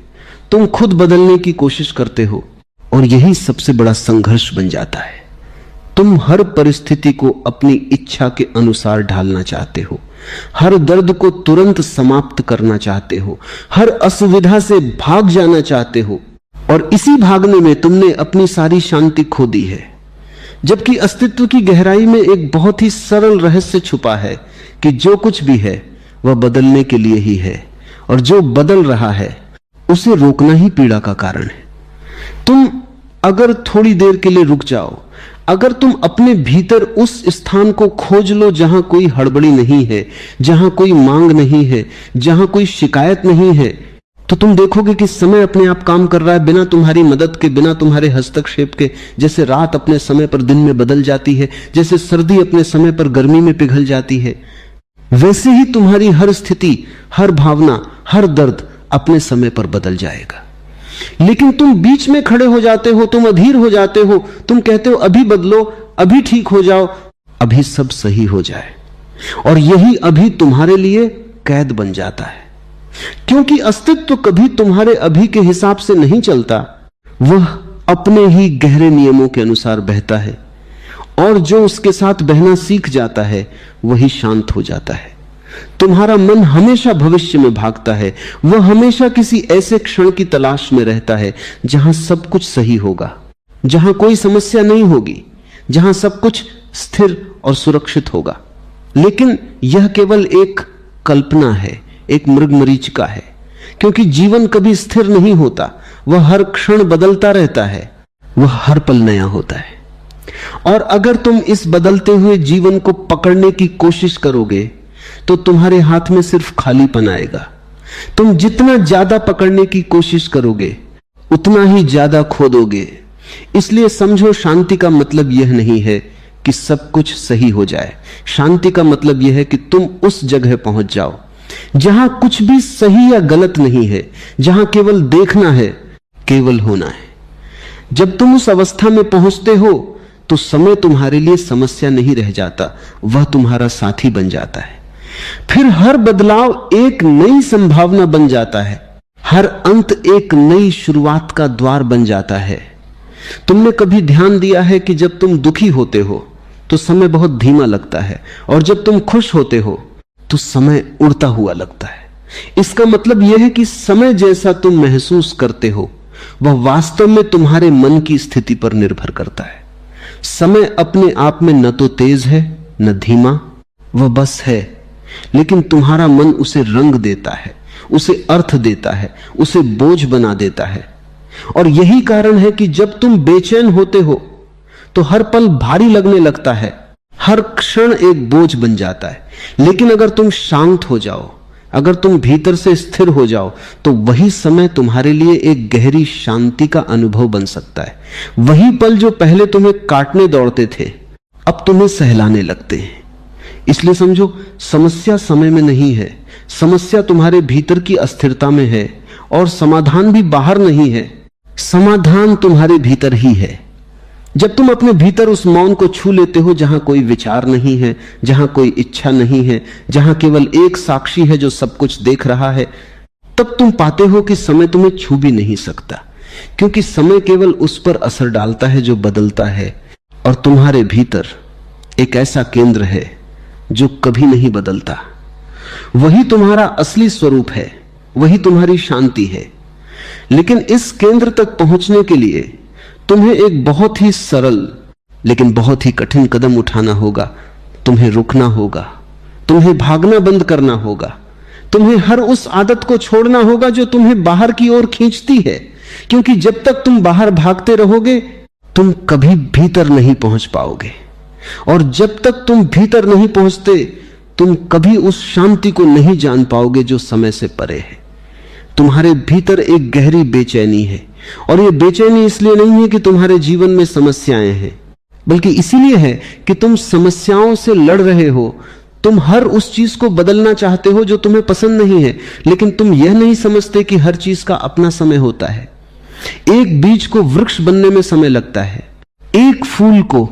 तुम खुद बदलने की कोशिश करते हो। और यही सबसे बड़ा संघर्ष बन जाता है। तुम हर परिस्थिति को अपनी इच्छा के अनुसार ढालना चाहते हो, हर दर्द को तुरंत समाप्त करना चाहते हो, हर असुविधा से भाग जाना चाहते हो। और इसी भागने में तुमने अपनी सारी शांति खो दी है, जबकि अस्तित्व की गहराई में एक बहुत ही सरल रहस्य छुपा है कि जो कुछ भी है वह बदलने के लिए ही है, और जो बदल रहा है उसे रोकना ही पीड़ा का कारण है। तुम अगर थोड़ी देर के लिए रुक जाओ, अगर तुम अपने भीतर उस स्थान को खोज लो जहां कोई हड़बड़ी नहीं है, जहां कोई मांग नहीं है, जहां कोई शिकायत नहीं है, तो तुम देखोगे कि समय अपने आप काम कर रहा है, बिना तुम्हारी मदद के, बिना तुम्हारे हस्तक्षेप के। जैसे रात अपने समय पर दिन में बदल जाती है, जैसे सर्दी अपने समय पर गर्मी में पिघल जाती है, वैसे ही तुम्हारी हर स्थिति, हर भावना, हर दर्द अपने समय पर बदल जाएगा। लेकिन तुम बीच में खड़े हो जाते हो, तुम अधीर हो जाते हो, तुम कहते हो अभी बदलो, अभी ठीक हो जाओ, अभी सब सही हो जाए। और यही अभी तुम्हारे लिए कैद बन जाता है, क्योंकि अस्तित्व कभी तुम्हारे अभी के हिसाब से नहीं चलता, वह अपने ही गहरे नियमों के अनुसार बहता है। और जो उसके साथ बहना सीख जाता है वही शांत हो जाता है। तुम्हारा मन हमेशा भविष्य में भागता है, वह हमेशा किसी ऐसे क्षण की तलाश में रहता है जहां सब कुछ सही होगा, जहां कोई समस्या नहीं होगी, जहां सब कुछ स्थिर और सुरक्षित होगा। लेकिन यह केवल एक कल्पना है, एक मृगमरीचिका है, क्योंकि जीवन कभी स्थिर नहीं होता, वह हर क्षण बदलता रहता है, वह हर पल नया होता है। और अगर तुम इस बदलते हुए जीवन को पकड़ने की कोशिश करोगे तो तुम्हारे हाथ में सिर्फ खालीपन आएगा। तुम जितना ज्यादा पकड़ने की कोशिश करोगे उतना ही ज्यादा खो दोगे। इसलिए समझो, शांति का मतलब यह नहीं है कि सब कुछ सही हो जाए। शांति का मतलब यह है कि तुम उस जगह पहुंच जाओ जहां कुछ भी सही या गलत नहीं है, जहां केवल देखना है, केवल होना है। जब तुम उस अवस्था में पहुंचते हो तो समय तुम्हारे लिए समस्या नहीं रह जाता, वह तुम्हारा साथी बन जाता है। फिर हर बदलाव एक नई संभावना बन जाता है, हर अंत एक नई शुरुआत का द्वार बन जाता है। तुमने कभी ध्यान दिया है कि जब तुम दुखी होते हो तो समय बहुत धीमा लगता है, और जब तुम खुश होते हो तो समय उड़ता हुआ लगता है। इसका मतलब यह है कि समय जैसा तुम महसूस करते हो वह वास्तव में तुम्हारे मन की स्थिति पर निर्भर करता है। समय अपने आप में न तो तेज है न धीमा, वह बस है, लेकिन तुम्हारा मन उसे रंग देता है, उसे अर्थ देता है, उसे बोझ बना देता है। और यही कारण है कि जब तुम बेचैन होते हो तो हर पल भारी लगने लगता है, हर क्षण एक बोझ बन जाता है। लेकिन अगर तुम शांत हो जाओ, अगर तुम भीतर से स्थिर हो जाओ, तो वही समय तुम्हारे लिए एक गहरी शांति का अनुभव बन सकता है। वही पल जो पहले तुम्हें काटने दौड़ते थे अब तुम्हें सहलाने लगते हैं। इसलिए समझो, समस्या समय में नहीं है, समस्या तुम्हारे भीतर की अस्थिरता में है, और समाधान भी बाहर नहीं है, समाधान तुम्हारे भीतर ही है। जब तुम अपने भीतर उस मौन को छू लेते हो जहां कोई विचार नहीं है, जहां कोई इच्छा नहीं है, जहां केवल एक साक्षी है जो सब कुछ देख रहा है, तब तुम पाते हो कि समय तुम्हें छू भी नहीं सकता, क्योंकि समय केवल उस पर असर डालता है जो बदलता है। और तुम्हारे भीतर एक ऐसा केंद्र है जो कभी नहीं बदलता। वही तुम्हारा असली स्वरूप है, वही तुम्हारी शांति है। लेकिन इस केंद्र तक पहुंचने के लिए तुम्हें एक बहुत ही सरल लेकिन बहुत ही कठिन कदम उठाना होगा। तुम्हें रुकना होगा, तुम्हें भागना बंद करना होगा, तुम्हें हर उस आदत को छोड़ना होगा जो तुम्हें बाहर की ओर खींचती है। क्योंकि जब तक तुम बाहर भागते रहोगे तुम कभी भीतर नहीं पहुंच पाओगे, और जब तक तुम भीतर नहीं पहुंचते तुम कभी उस शांति को नहीं जान पाओगे जो समय से परे है। तुम्हारे भीतर एक गहरी बेचैनी है, और यह बेचैनी इसलिए नहीं है कि तुम्हारे जीवन में समस्याएं हैं, बल्कि इसीलिए है कि तुम समस्याओं से लड़ रहे हो, तुम हर उस चीज को बदलना चाहते हो जो तुम्हें पसंद नहीं है, लेकिन तुम यह नहीं समझते कि हर चीज का अपना समय होता है। एक बीज को वृक्ष बनने में समय लगता है, एक फूल को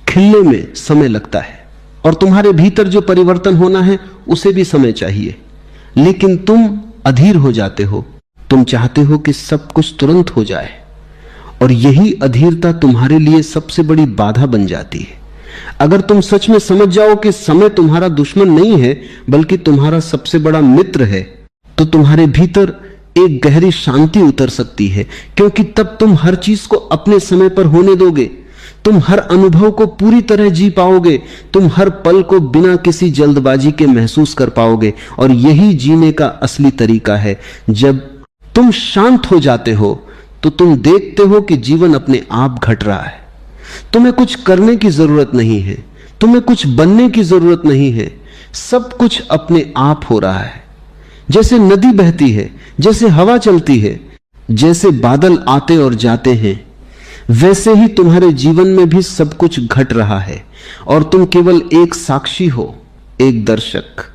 खिलने में समय लगता है, और तुम्हारे भीतर जो परिवर्तन होना है उसे भी समय चाहिए। लेकिन तुम अधीर हो जाते हो, तुम चाहते हो कि सब कुछ तुरंत हो जाए, और यही अधीरता तुम्हारे लिए सबसे बड़ी बाधा बन जाती है। अगर तुम सच में समझ जाओ कि समय तुम्हारा दुश्मन नहीं है बल्कि तुम्हारा सबसे बड़ा मित्र है, तो तुम्हारे भीतर एक गहरी शांति उतर सकती है, क्योंकि तब तुम हर चीज को अपने समय पर होने दोगे। तुम हर अनुभव को पूरी तरह जी पाओगे, तुम हर पल को बिना किसी जल्दबाजी के महसूस कर पाओगे। और यही जीने का असली तरीका है। जब तुम शांत हो जाते हो तो तुम देखते हो कि जीवन अपने आप घट रहा है। तुम्हें कुछ करने की जरूरत नहीं है, तुम्हें कुछ बनने की जरूरत नहीं है, सब कुछ अपने आप हो रहा है। जैसे नदी बहती है, जैसे हवा चलती है, जैसे बादल आते और जाते हैं, वैसे ही तुम्हारे जीवन में भी सब कुछ घट रहा है, और तुम केवल एक साक्षी हो, एक दर्शक।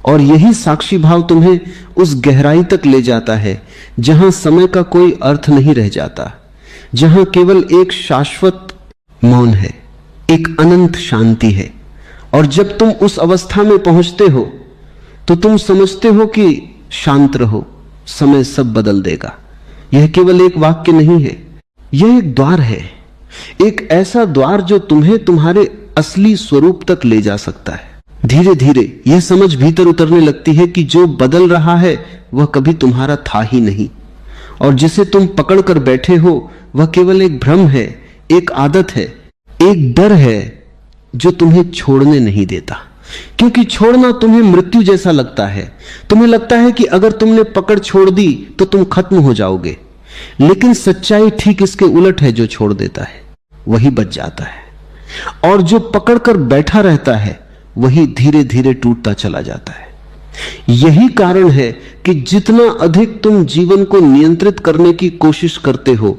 और यही साक्षी भाव तुम्हें उस गहराई तक ले जाता है जहां समय का कोई अर्थ नहीं रह जाता, जहां केवल एक शाश्वत मौन है, एक अनंत शांति है। और जब तुम उस अवस्था में पहुंचते हो तो तुम समझते हो कि शांत रहो, समय सब बदल देगा। यह केवल एक वाक्य नहीं है, यह एक द्वार है, एक ऐसा द्वार जो तुम्हें तुम्हारे असली स्वरूप तक ले जा सकता है। धीरे धीरे यह समझ भीतर उतरने लगती है कि जो बदल रहा है वह कभी तुम्हारा था ही नहीं, और जिसे तुम पकड़ कर बैठे हो वह केवल एक भ्रम है, एक आदत है, एक डर है जो तुम्हें छोड़ने नहीं देता। क्योंकि छोड़ना तुम्हें मृत्यु जैसा लगता है। तुम्हें लगता है कि अगर तुमने पकड़ छोड़ दी तो तुम खत्म हो जाओगे, लेकिन सच्चाई ठीक इसके उलट है। जो छोड़ देता है वही बच जाता है, और जो पकड़ कर बैठा रहता है वही धीरे धीरे टूटता चला जाता है। यही कारण है कि जितना अधिक तुम जीवन को नियंत्रित करने की कोशिश करते हो,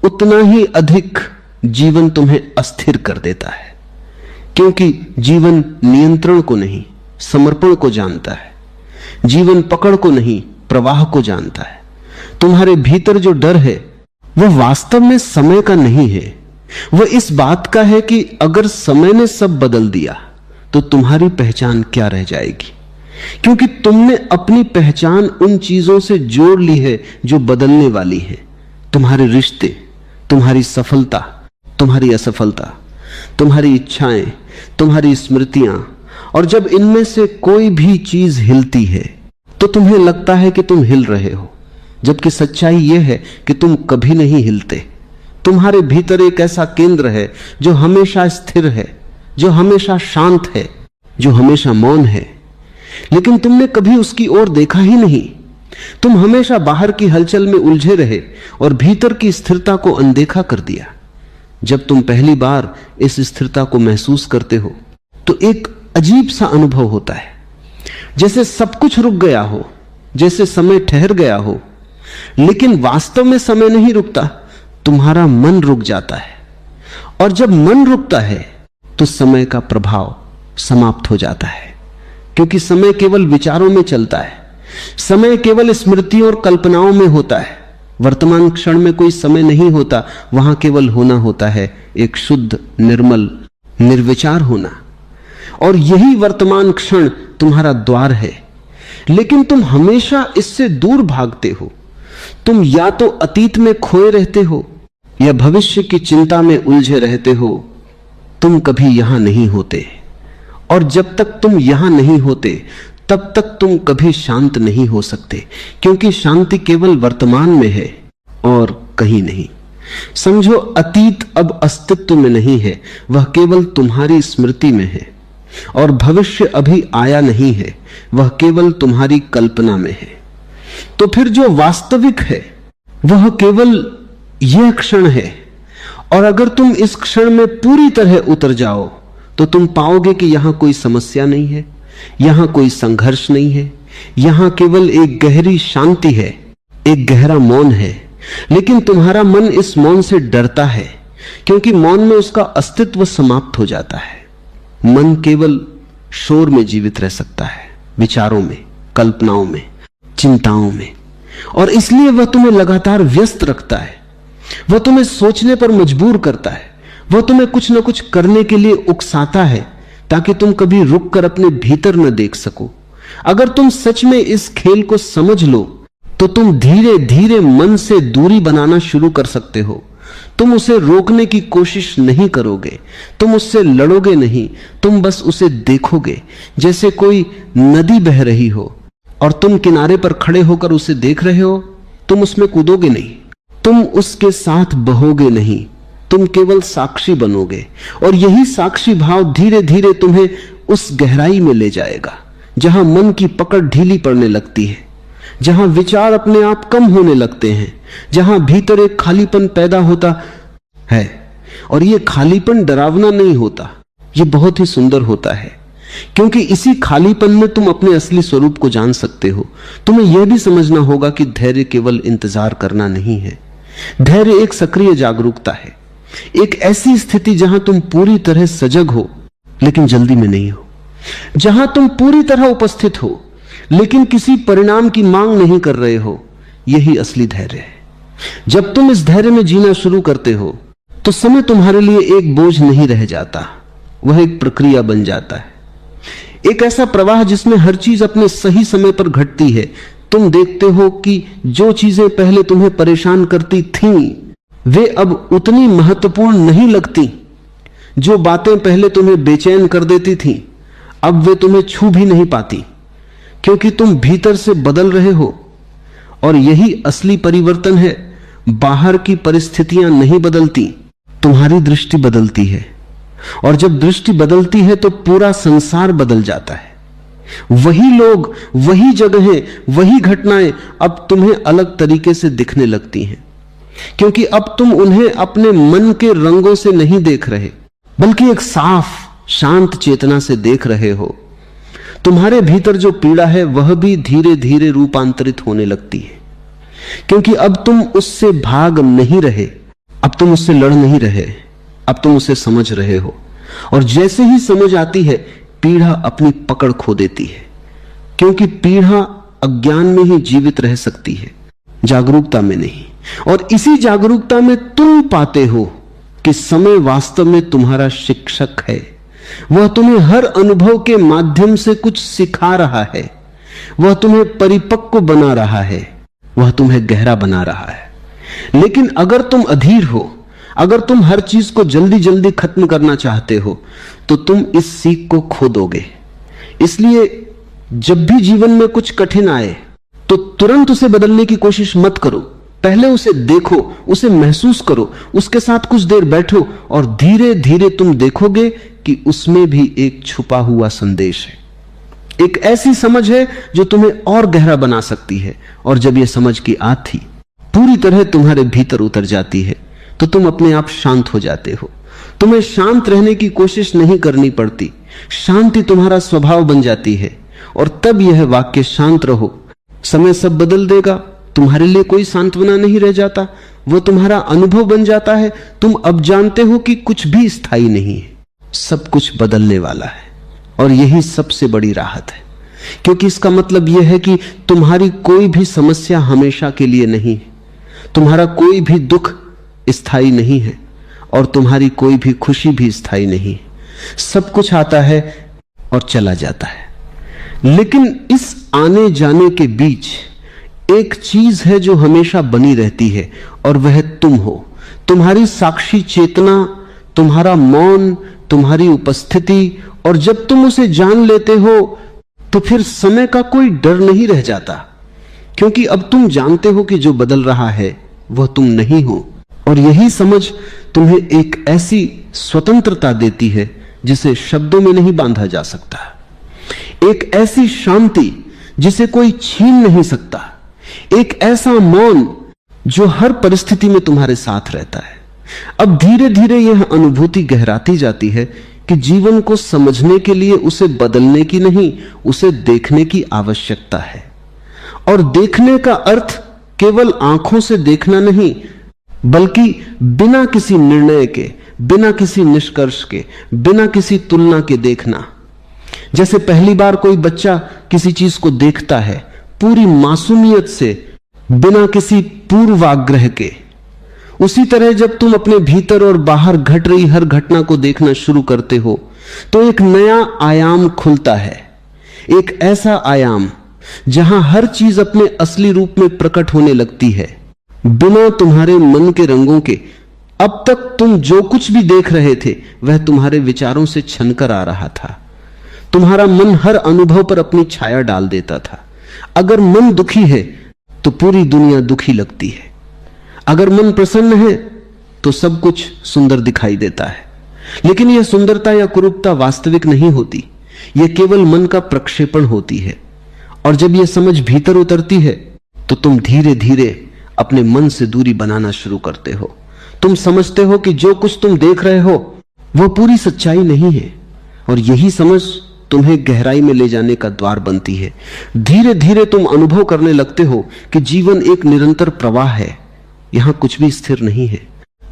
उतना ही अधिक जीवन तुम्हें अस्थिर कर देता है। क्योंकि जीवन नियंत्रण को नहीं, समर्पण को जानता है। जीवन पकड़ को नहीं, प्रवाह को जानता है। तुम्हारे भीतर जो डर है वह वास्तव में समय का नहीं है, वह इस बात का है कि अगर समय ने सब बदल दिया तो तुम्हारी पहचान क्या रह जाएगी। क्योंकि तुमने अपनी पहचान उन चीजों से जोड़ ली है जो बदलने वाली है। तुम्हारे रिश्ते, तुम्हारी सफलता, तुम्हारी असफलता, तुम्हारी इच्छाएं, तुम्हारी स्मृतियां। और जब इनमें से कोई भी चीज हिलती है तो तुम्हें लगता है कि तुम हिल रहे हो, जबकि सच्चाई यह है कि तुम कभी नहीं हिलते। तुम्हारे भीतर एक ऐसा केंद्र है जो हमेशा स्थिर है, जो हमेशा शांत है, जो हमेशा मौन है, लेकिन तुमने कभी उसकी ओर देखा ही नहीं। तुम हमेशा बाहर की हलचल में उलझे रहे और भीतर की स्थिरता को अनदेखा कर दिया। जब तुम पहली बार इस स्थिरता को महसूस करते हो तो एक अजीब सा अनुभव होता है, जैसे सब कुछ रुक गया हो, जैसे समय ठहर गया हो। लेकिन वास्तव में समय नहीं रुकता, तुम्हारा मन रुक जाता है। और जब मन रुकता है तो समय का प्रभाव समाप्त हो जाता है, क्योंकि समय केवल विचारों में चलता है, समय केवल स्मृतियों और कल्पनाओं में होता है। वर्तमान क्षण में कोई समय नहीं होता, वहां केवल होना होता है, एक शुद्ध निर्मल निर्विचार होना। और यही वर्तमान क्षण तुम्हारा द्वार है। लेकिन तुम हमेशा इससे दूर भागते हो। तुम या तो अतीत में खोए रहते हो या भविष्य की चिंता में उलझे रहते हो। तुम कभी यहां नहीं होते, और जब तक तुम यहां नहीं होते तब तक तुम कभी शांत नहीं हो सकते, क्योंकि शांति केवल वर्तमान में है और कहीं नहीं। समझो, अतीत अब अस्तित्व में नहीं है, वह केवल तुम्हारी स्मृति में है, और भविष्य अभी आया नहीं है, वह केवल तुम्हारी कल्पना में है। तो फिर जो वास्तविक है वह केवल यह क्षण है। और अगर तुम इस क्षण में पूरी तरह उतर जाओ तो तुम पाओगे कि यहां कोई समस्या नहीं है, यहां कोई संघर्ष नहीं है, यहां केवल एक गहरी शांति है, एक गहरा मौन है। लेकिन तुम्हारा मन इस मौन से डरता है, क्योंकि मौन में उसका अस्तित्व समाप्त हो जाता है। मन केवल शोर में जीवित रह सकता है, विचारों में, कल्पनाओं में, चिंताओं में। और इसलिए वह तुम्हें लगातार व्यस्त रखता है, वह तुम्हें सोचने पर मजबूर करता है, वह तुम्हें कुछ न कुछ करने के लिए उकसाता है, ताकि तुम कभी रुक कर अपने भीतर न देख सको। अगर तुम सच में इस खेल को समझ लो तो तुम धीरे धीरे मन से दूरी बनाना शुरू कर सकते हो। तुम उसे रोकने की कोशिश नहीं करोगे, तुम उससे लड़ोगे नहीं, तुम बस उसे देखोगे। जैसे कोई नदी बह रही हो और तुम किनारे पर खड़े होकर उसे देख रहे हो, तुम उसमें कूदोगे नहीं, तुम उसके साथ बहोगे नहीं, तुम केवल साक्षी बनोगे। और यही साक्षी भाव धीरे धीरे तुम्हें उस गहराई में ले जाएगा जहां मन की पकड़ ढीली पड़ने लगती है, जहां विचार अपने आप कम होने लगते हैं, जहां भीतर एक खालीपन पैदा होता है। और यह खालीपन डरावना नहीं होता, यह बहुत ही सुंदर होता है, क्योंकि इसी खालीपन में तुम अपने असली स्वरूप को जान सकते हो। तुम्हें यह भी समझना होगा कि धैर्य केवल इंतजार करना नहीं है, धैर्य एक सक्रिय जागरूकता है, एक ऐसी स्थिति जहां तुम पूरी तरह सजग हो लेकिन जल्दी में नहीं हो, जहां तुम पूरी तरह उपस्थित हो लेकिन किसी परिणाम की मांग नहीं कर रहे हो। यही असली धैर्य है। जब तुम इस धैर्य में जीना शुरू करते हो तो समय तुम्हारे लिए एक बोझ नहीं रह जाता, वह एक प्रक्रिया बन जाता है, एक ऐसा प्रवाह जिसमें हर चीज अपने सही समय पर घटती है। तुम देखते हो कि जो चीजें पहले तुम्हें परेशान करती थीं वे अब उतनी महत्वपूर्ण नहीं लगती, जो बातें पहले तुम्हें बेचैन कर देती थीं अब वे तुम्हें छू भी नहीं पाती, क्योंकि तुम भीतर से बदल रहे हो। और यही असली परिवर्तन है। बाहर की परिस्थितियां नहीं बदलती, तुम्हारी दृष्टि बदलती है। और जब दृष्टि बदलती है तो पूरा संसार बदल जाता है। वही लोग, वही जगहें, वही घटनाएं अब तुम्हें अलग तरीके से दिखने लगती हैं, क्योंकि अब तुम उन्हें अपने मन के रंगों से नहीं देख रहे, बल्कि एक साफ शांत चेतना से देख रहे हो। तुम्हारे भीतर जो पीड़ा है वह भी धीरे धीरे रूपांतरित होने लगती है, क्योंकि अब तुम उससे भाग नहीं रहे, अब तुम उससे लड़ नहीं रहे, अब तुम उसे समझ रहे हो। और जैसे ही समझ आती है पीड़ा अपनी पकड़ खो देती है, क्योंकि पीड़ा अज्ञान में ही जीवित रह सकती है, जागरूकता में नहीं। और इसी जागरूकता में तुम पाते हो कि समय वास्तव में तुम्हारा शिक्षक है। वह तुम्हें हर अनुभव के माध्यम से कुछ सिखा रहा है, वह तुम्हें परिपक्व बना रहा है, वह तुम्हें गहरा बना रहा है। लेकिन अगर तुम अधीर हो, अगर तुम हर चीज को जल्दी जल्दी खत्म करना चाहते हो, तो तुम इस सीख को खो दोगे। इसलिए जब भी जीवन में कुछ कठिन आए तो तुरंत उसे बदलने की कोशिश मत करो, पहले उसे देखो, उसे महसूस करो, उसके साथ कुछ देर बैठो और धीरे धीरे तुम देखोगे कि उसमें भी एक छुपा हुआ संदेश है, एक ऐसी समझ है जो तुम्हें और गहरा बना सकती है। और जब यह समझ की आँख पूरी तरह तुम्हारे भीतर उतर जाती है तो तुम अपने आप शांत हो जाते हो। तुम्हें शांत रहने की कोशिश नहीं करनी पड़ती, शांति तुम्हारा स्वभाव बन जाती है। और तब यह वाक्य शांत रहो, समय सब बदल देगा, तुम्हारे लिए कोई सांत्वना नहीं रह जाता, वो तुम्हारा अनुभव बन जाता है। तुम अब जानते हो कि कुछ भी स्थायी नहीं है, सब कुछ बदलने वाला है। और यही सबसे बड़ी राहत है, क्योंकि इसका मतलब यह है कि तुम्हारी कोई भी समस्या हमेशा के लिए नहीं है, तुम्हारा कोई भी दुख स्थायी नहीं है और तुम्हारी कोई भी खुशी भी स्थायी नहीं है। सब कुछ आता है और चला जाता है, लेकिन इस आने जाने के बीच एक चीज है जो हमेशा बनी रहती है, और वह तुम हो। तुम्हारी साक्षी चेतना, तुम्हारा मौन, तुम्हारी उपस्थिति। और जब तुम उसे जान लेते हो तो फिर समय का कोई डर नहीं रह जाता, क्योंकि अब तुम जानते हो कि जो बदल रहा है वह तुम नहीं हो। और यही समझ तुम्हें एक ऐसी स्वतंत्रता देती है जिसे शब्दों में नहीं बांधा जा सकता, एक ऐसी शांति जिसे कोई छीन नहीं सकता, एक ऐसा मौन जो हर परिस्थिति में तुम्हारे साथ रहता है। अब धीरे धीरे यह अनुभूति गहराती जाती है कि जीवन को समझने के लिए उसे बदलने की नहीं, उसे देखने की आवश्यकता है। और देखने का अर्थ केवल आंखों से देखना नहीं, बल्कि बिना किसी निर्णय के, बिना किसी निष्कर्ष के, बिना किसी तुलना के देखना। जैसे पहली बार कोई बच्चा किसी चीज को देखता है पूरी मासूमियत से, बिना किसी पूर्वाग्रह के, उसी तरह जब तुम अपने भीतर और बाहर घट रही हर घटना को देखना शुरू करते हो तो एक नया आयाम खुलता है, एक ऐसा आयाम जहां हर चीज अपने असली रूप में प्रकट होने लगती है, बिना तुम्हारे मन के रंगों के। अब तक तुम जो कुछ भी देख रहे थे वह तुम्हारे विचारों से छनकर आ रहा था। तुम्हारा मन हर अनुभव पर अपनी छाया डाल देता था। अगर मन दुखी है तो पूरी दुनिया दुखी लगती है, अगर मन प्रसन्न है तो सब कुछ सुंदर दिखाई देता है। लेकिन यह सुंदरता या कुरूपता वास्तविक नहीं होती, यह केवल मन का प्रक्षेपण होती है। और जब यह समझ भीतर उतरती है तो तुम धीरे धीरे अपने मन से दूरी बनाना शुरू करते हो। तुम समझते हो कि जो कुछ तुम देख रहे हो वह पूरी सच्चाई नहीं है, और यही समझ तुम्हें गहराई में ले जाने का द्वार बनती है। धीरे धीरे तुम अनुभव करने लगते हो कि जीवन एक निरंतर प्रवाह है, यहां कुछ भी स्थिर नहीं है,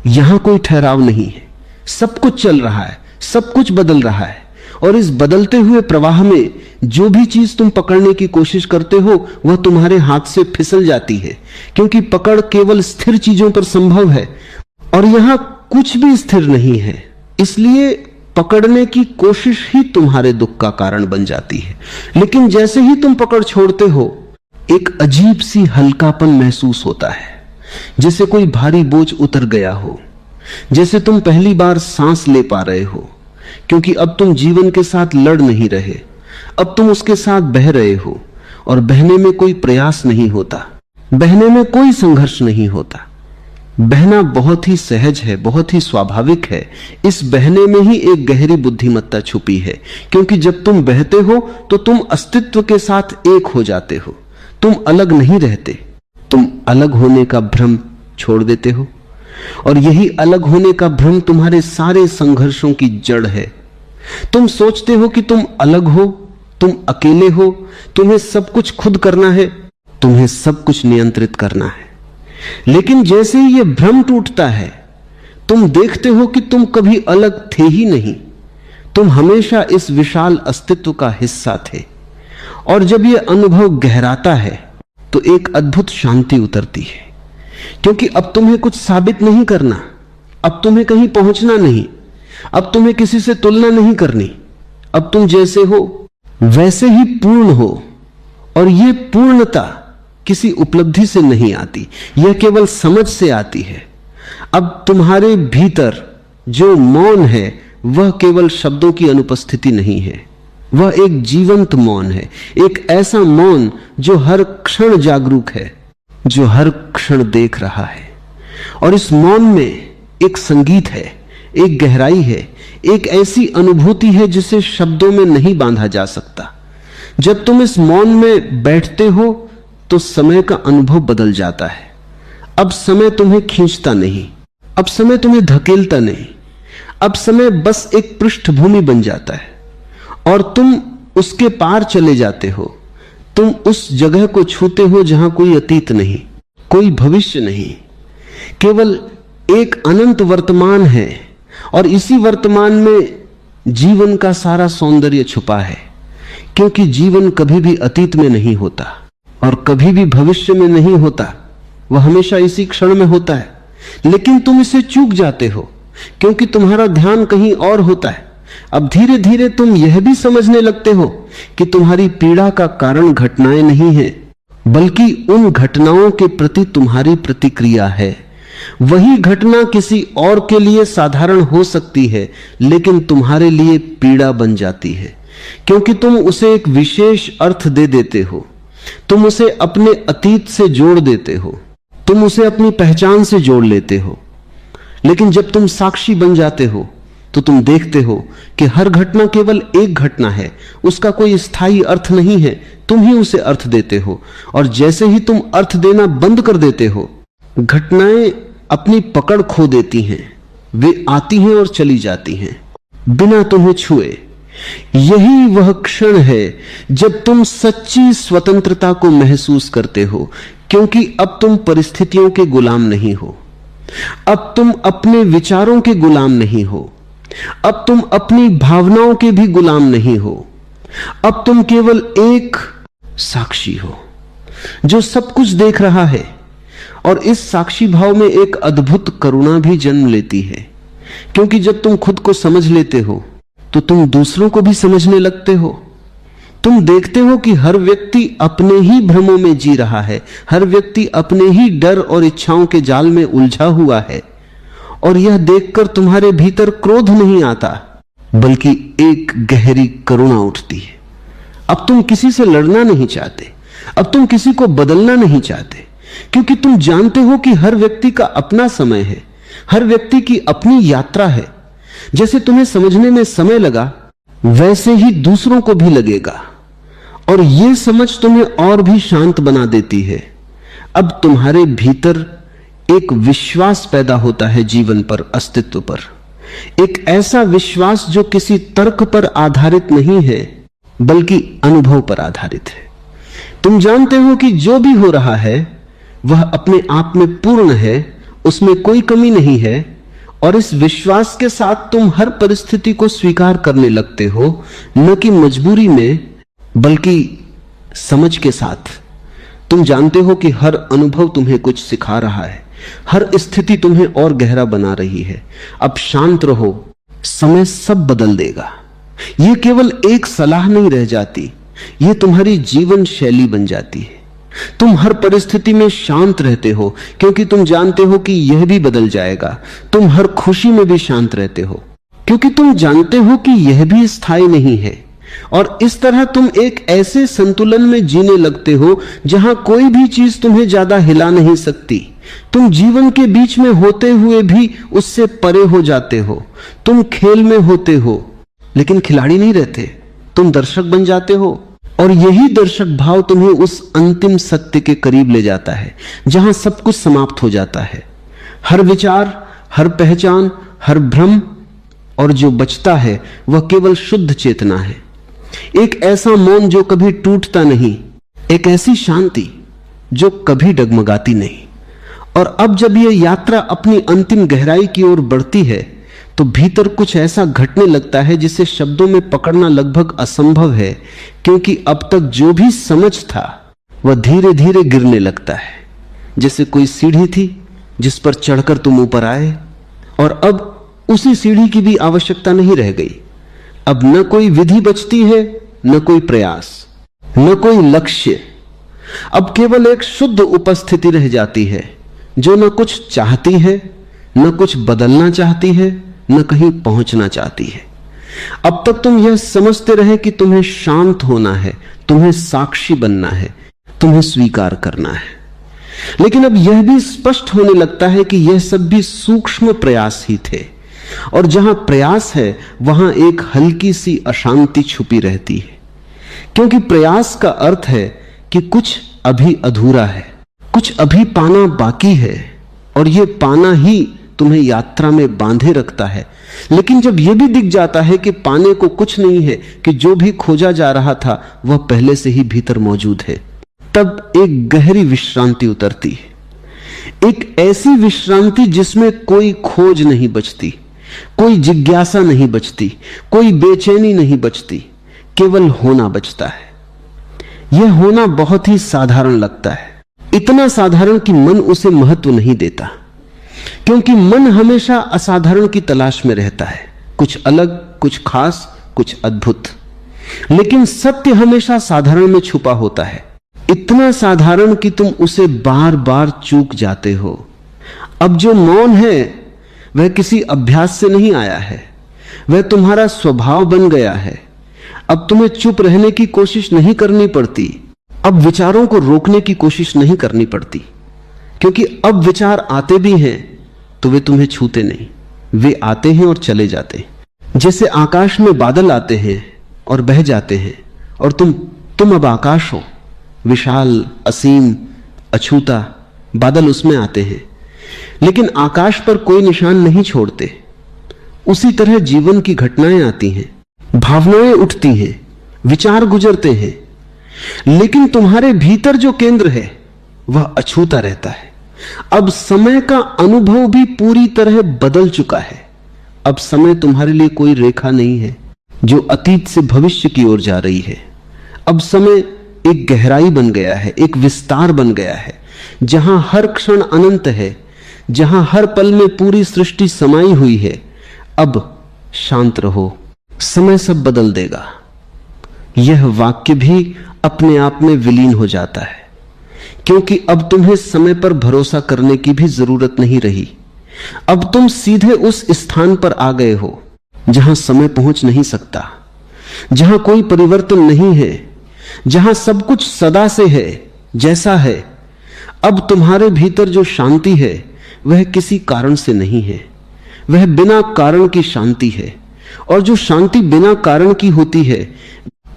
यहां कोई ठहराव नहीं है, सब कुछ चल रहा है, सब कुछ बदल रहा है। और इस बदलते हुए प्रवाह में जो भी चीज तुम पकड़ने की कोशिश करते हो वह तुम्हारे हाथ से फिसल जाती है, क्योंकि पकड़ केवल स्थिर चीजों पर संभव है और यहां कुछ भी स्थिर नहीं है। इसलिए पकड़ने की कोशिश ही तुम्हारे दुख का कारण बन जाती है। लेकिन जैसे ही तुम पकड़ छोड़ते हो एक अजीब सी हल्कापन महसूस होता है, जैसे कोई भारी बोझ उतर गया हो, जैसे तुम पहली बार सांस ले पा रहे हो, क्योंकि अब तुम जीवन के साथ लड़ नहीं रहे, अब तुम उसके साथ बह रहे हो। और बहने में कोई प्रयास नहीं होता, बहने में कोई संघर्ष नहीं होता। बहना बहुत ही सहज है, बहुत ही स्वाभाविक है। इस बहने में ही एक गहरी बुद्धिमत्ता छुपी है, क्योंकि जब तुम बहते हो तो तुम अस्तित्व के साथ एक हो जाते हो, तुम अलग नहीं रहते, तुम अलग होने का भ्रम छोड़ देते हो। और यही अलग होने का भ्रम तुम्हारे सारे संघर्षों की जड़ है। तुम सोचते हो कि तुम अलग हो, तुम अकेले हो, तुम्हें सब कुछ खुद करना है, तुम्हें सब कुछ नियंत्रित करना है। लेकिन जैसे ही यह भ्रम टूटता है तुम देखते हो कि तुम कभी अलग थे ही नहीं, तुम हमेशा इस विशाल अस्तित्व का हिस्सा थे। और जब यह अनुभव गहराता है तो एक अद्भुत शांति उतरती है, क्योंकि अब तुम्हें कुछ साबित नहीं करना, अब तुम्हें कहीं पहुंचना नहीं, अब तुम्हें किसी से तुलना नहीं करनी, अब तुम जैसे हो वैसे ही पूर्ण हो। और यह पूर्णता किसी उपलब्धि से नहीं आती, यह केवल समझ से आती है। अब तुम्हारे भीतर जो मौन है वह केवल शब्दों की अनुपस्थिति नहीं है, वह एक जीवंत मौन है, एक ऐसा मौन जो हर क्षण जागरूक है, जो हर क्षण देख रहा है। और इस मौन में एक संगीत है, एक गहराई है, एक ऐसी अनुभूति है जिसे शब्दों में नहीं बांधा जा सकता। जब तुम इस मौन में बैठते हो तो समय का अनुभव बदल जाता है। अब समय तुम्हें खींचता नहीं, अब समय तुम्हें धकेलता नहीं, अब समय बस एक पृष्ठभूमि बन जाता है और तुम उसके पार चले जाते हो। तुम उस जगह को छूते हो जहां कोई अतीत नहीं, कोई भविष्य नहीं, केवल एक अनंत वर्तमान है। और इसी वर्तमान में जीवन का सारा सौंदर्य छुपा है, क्योंकि जीवन कभी भी अतीत में नहीं होता और कभी भी भविष्य में नहीं होता, वह हमेशा इसी क्षण में होता है। लेकिन तुम इसे चूक जाते हो क्योंकि तुम्हारा ध्यान कहीं और होता है। अब धीरे धीरे तुम यह भी समझने लगते हो कि तुम्हारी पीड़ा का कारण घटनाएं नहीं है, बल्कि उन घटनाओं के प्रति तुम्हारी प्रतिक्रिया है। वही घटना किसी और के लिए साधारण हो सकती है, लेकिन तुम्हारे लिए पीड़ा बन जाती है, क्योंकि तुम उसे एक विशेष अर्थ दे देते हो, तुम उसे अपने अतीत से जोड़ देते हो, तुम उसे अपनी पहचान से जोड़ लेते हो। लेकिन जब तुम साक्षी बन जाते हो तो तुम देखते हो कि हर घटना केवल एक घटना है, उसका कोई स्थायी अर्थ नहीं है, तुम ही उसे अर्थ देते हो। और जैसे ही तुम अर्थ देना बंद कर देते हो, घटनाएं अपनी पकड़ खो देती हैं, वे आती हैं और चली जाती हैं बिना तुम्हें छुए। यही वह क्षण है जब तुम सच्ची स्वतंत्रता को महसूस करते हो, क्योंकि अब तुम परिस्थितियों के गुलाम नहीं हो, अब तुम अपने विचारों के गुलाम नहीं हो, अब तुम अपनी भावनाओं के भी गुलाम नहीं हो। अब तुम केवल एक साक्षी हो जो सब कुछ देख रहा है, और इस साक्षी भाव में एक अद्भुत करुणा भी जन्म लेती है, क्योंकि जब तुम खुद को समझ लेते हो तो तुम दूसरों को भी समझने लगते हो। तुम देखते हो कि हर व्यक्ति अपने ही भ्रमों में जी रहा है, हर व्यक्ति अपने ही डर और इच्छाओं के जाल में उलझा हुआ है, और यह देखकर तुम्हारे भीतर क्रोध नहीं आता बल्कि एक गहरी करुणा उठती है। अब तुम किसी से लड़ना नहीं चाहते, अब तुम किसी को बदलना नहीं चाहते, क्योंकि तुम जानते हो कि हर व्यक्ति का अपना समय है, हर व्यक्ति की अपनी यात्रा है। जैसे तुम्हें समझने में समय लगा वैसे ही दूसरों को भी लगेगा, और यह समझ तुम्हें और भी शांत बना देती है। अब तुम्हारे भीतर एक विश्वास पैदा होता है जीवन पर, अस्तित्व पर, एक ऐसा विश्वास जो किसी तर्क पर आधारित नहीं है बल्कि अनुभव पर आधारित है। तुम जानते हो कि जो भी हो रहा है वह अपने आप में पूर्ण है, उसमें कोई कमी नहीं है, और इस विश्वास के साथ तुम हर परिस्थिति को स्वीकार करने लगते हो, न कि मजबूरी में बल्कि समझ के साथ। तुम जानते हो कि हर अनुभव तुम्हें कुछ सिखा रहा है, हर स्थिति तुम्हें और गहरा बना रही है। अब शांत रहो, समय सब बदल देगा। यह केवल एक सलाह नहीं रह जाती, यह तुम्हारी जीवन शैली बन जाती है। तुम हर परिस्थिति में शांत रहते हो क्योंकि तुम जानते हो कि यह भी बदल जाएगा। तुम हर खुशी में भी शांत रहते हो क्योंकि तुम जानते हो कि यह भी स्थायी नहीं है। और इस तरह तुम एक ऐसे संतुलन में जीने लगते हो जहां कोई भी चीज तुम्हें ज्यादा हिला नहीं सकती। तुम जीवन के बीच में होते हुए भी उससे परे हो जाते हो। तुम खेल में होते हो लेकिन खिलाड़ी नहीं रहते, तुम दर्शक बन जाते हो, और यही दर्शक भाव तुम्हें उस अंतिम सत्य के करीब ले जाता है जहां सब कुछ समाप्त हो जाता है। हर विचार, हर पहचान, हर भ्रम, और जो बचता है वह केवल शुद्ध चेतना है। एक ऐसा मौन जो कभी टूटता नहीं, एक ऐसी शांति जो कभी डगमगाती नहीं। और अब जब यह यात्रा अपनी अंतिम गहराई की ओर बढ़ती है तो भीतर कुछ ऐसा घटने लगता है जिसे शब्दों में पकड़ना लगभग असंभव है, क्योंकि अब तक जो भी समझ था वह धीरे धीरे गिरने लगता है। जैसे कोई सीढ़ी थी जिस पर चढ़कर तुम ऊपर आए, और अब उसी सीढ़ी की भी आवश्यकता नहीं रह गई। अब न कोई विधि बचती है, न कोई प्रयास, न कोई लक्ष्य। अब केवल एक शुद्ध उपस्थिति रह जाती है जो न कुछ चाहती है, न कुछ बदलना चाहती है, न कहीं पहुंचना चाहती है। अब तक तुम यह समझते रहे कि तुम्हें शांत होना है, तुम्हें साक्षी बनना है, तुम्हें स्वीकार करना है, लेकिन अब यह भी स्पष्ट होने लगता है कि यह सब भी सूक्ष्म प्रयास ही थे, और जहां प्रयास है वहां एक हल्की सी अशांति छुपी रहती है, क्योंकि प्रयास का अर्थ है कि कुछ अभी अधूरा है, कुछ अभी पाना बाकी है, और यह पाना ही तुम्हें यात्रा में बांधे रखता है। लेकिन जब यह भी दिख जाता है कि पाने को कुछ नहीं है, कि जो भी खोजा जा रहा था वह पहले से ही भीतर मौजूद है, तब एक गहरी विश्रांति उतरती है। एक ऐसी विश्रांति जिसमें कोई खोज नहीं बचती, कोई जिज्ञासा नहीं बचती, कोई बेचैनी नहीं बचती, केवल होना बचता है। यह होना बहुत ही साधारण लगता है, इतना साधारण कि मन उसे महत्व नहीं देता, क्योंकि मन हमेशा असाधारण की तलाश में रहता है, कुछ अलग, कुछ खास, कुछ अद्भुत। लेकिन सत्य हमेशा साधारण में छुपा होता है, इतना साधारण कि तुम उसे बार बार चूक जाते हो। अब जो मौन है वह किसी अभ्यास से नहीं आया है, वह तुम्हारा स्वभाव बन गया है। अब तुम्हें चुप रहने की कोशिश नहीं करनी पड़ती, अब विचारों को रोकने की कोशिश नहीं करनी पड़ती, क्योंकि अब विचार आते भी हैं तो वे तुम्हें छूते नहीं, वे आते हैं और चले जाते हैं। जैसे आकाश में बादल आते हैं और बह जाते हैं, और तुम अब आकाश हो, विशाल, असीम, अछूता। बादल उसमें आते हैं लेकिन आकाश पर कोई निशान नहीं छोड़ते। उसी तरह जीवन की घटनाएं आती हैं, भावनाएं उठती हैं, विचार गुजरते हैं, लेकिन तुम्हारे भीतर जो केंद्र है वह अछूता रहता है। अब समय का अनुभव भी पूरी तरह बदल चुका है। अब समय तुम्हारे लिए कोई रेखा नहीं है, जो अतीत से भविष्य की ओर जा रही है। अब समय एक गहराई बन गया है, एक विस्तार बन गया है, जहां हर क्षण अनंत है, जहां हर पल में पूरी सृष्टि समाई हुई है। अब शांत रहो, समय सब बदल देगा। यह वाक्य भी अपने आप में विलीन हो जाता है, क्योंकि अब तुम्हें समय पर भरोसा करने की भी जरूरत नहीं रही। अब तुम सीधे उस स्थान पर आ गए हो जहां समय पहुंच नहीं सकता, जहां कोई परिवर्तन नहीं है, जहां सब कुछ सदा से है जैसा है। अब तुम्हारे भीतर जो शांति है वह किसी कारण से नहीं है, वह बिना कारण की शांति है। और जो शांति बिना कारण की होती है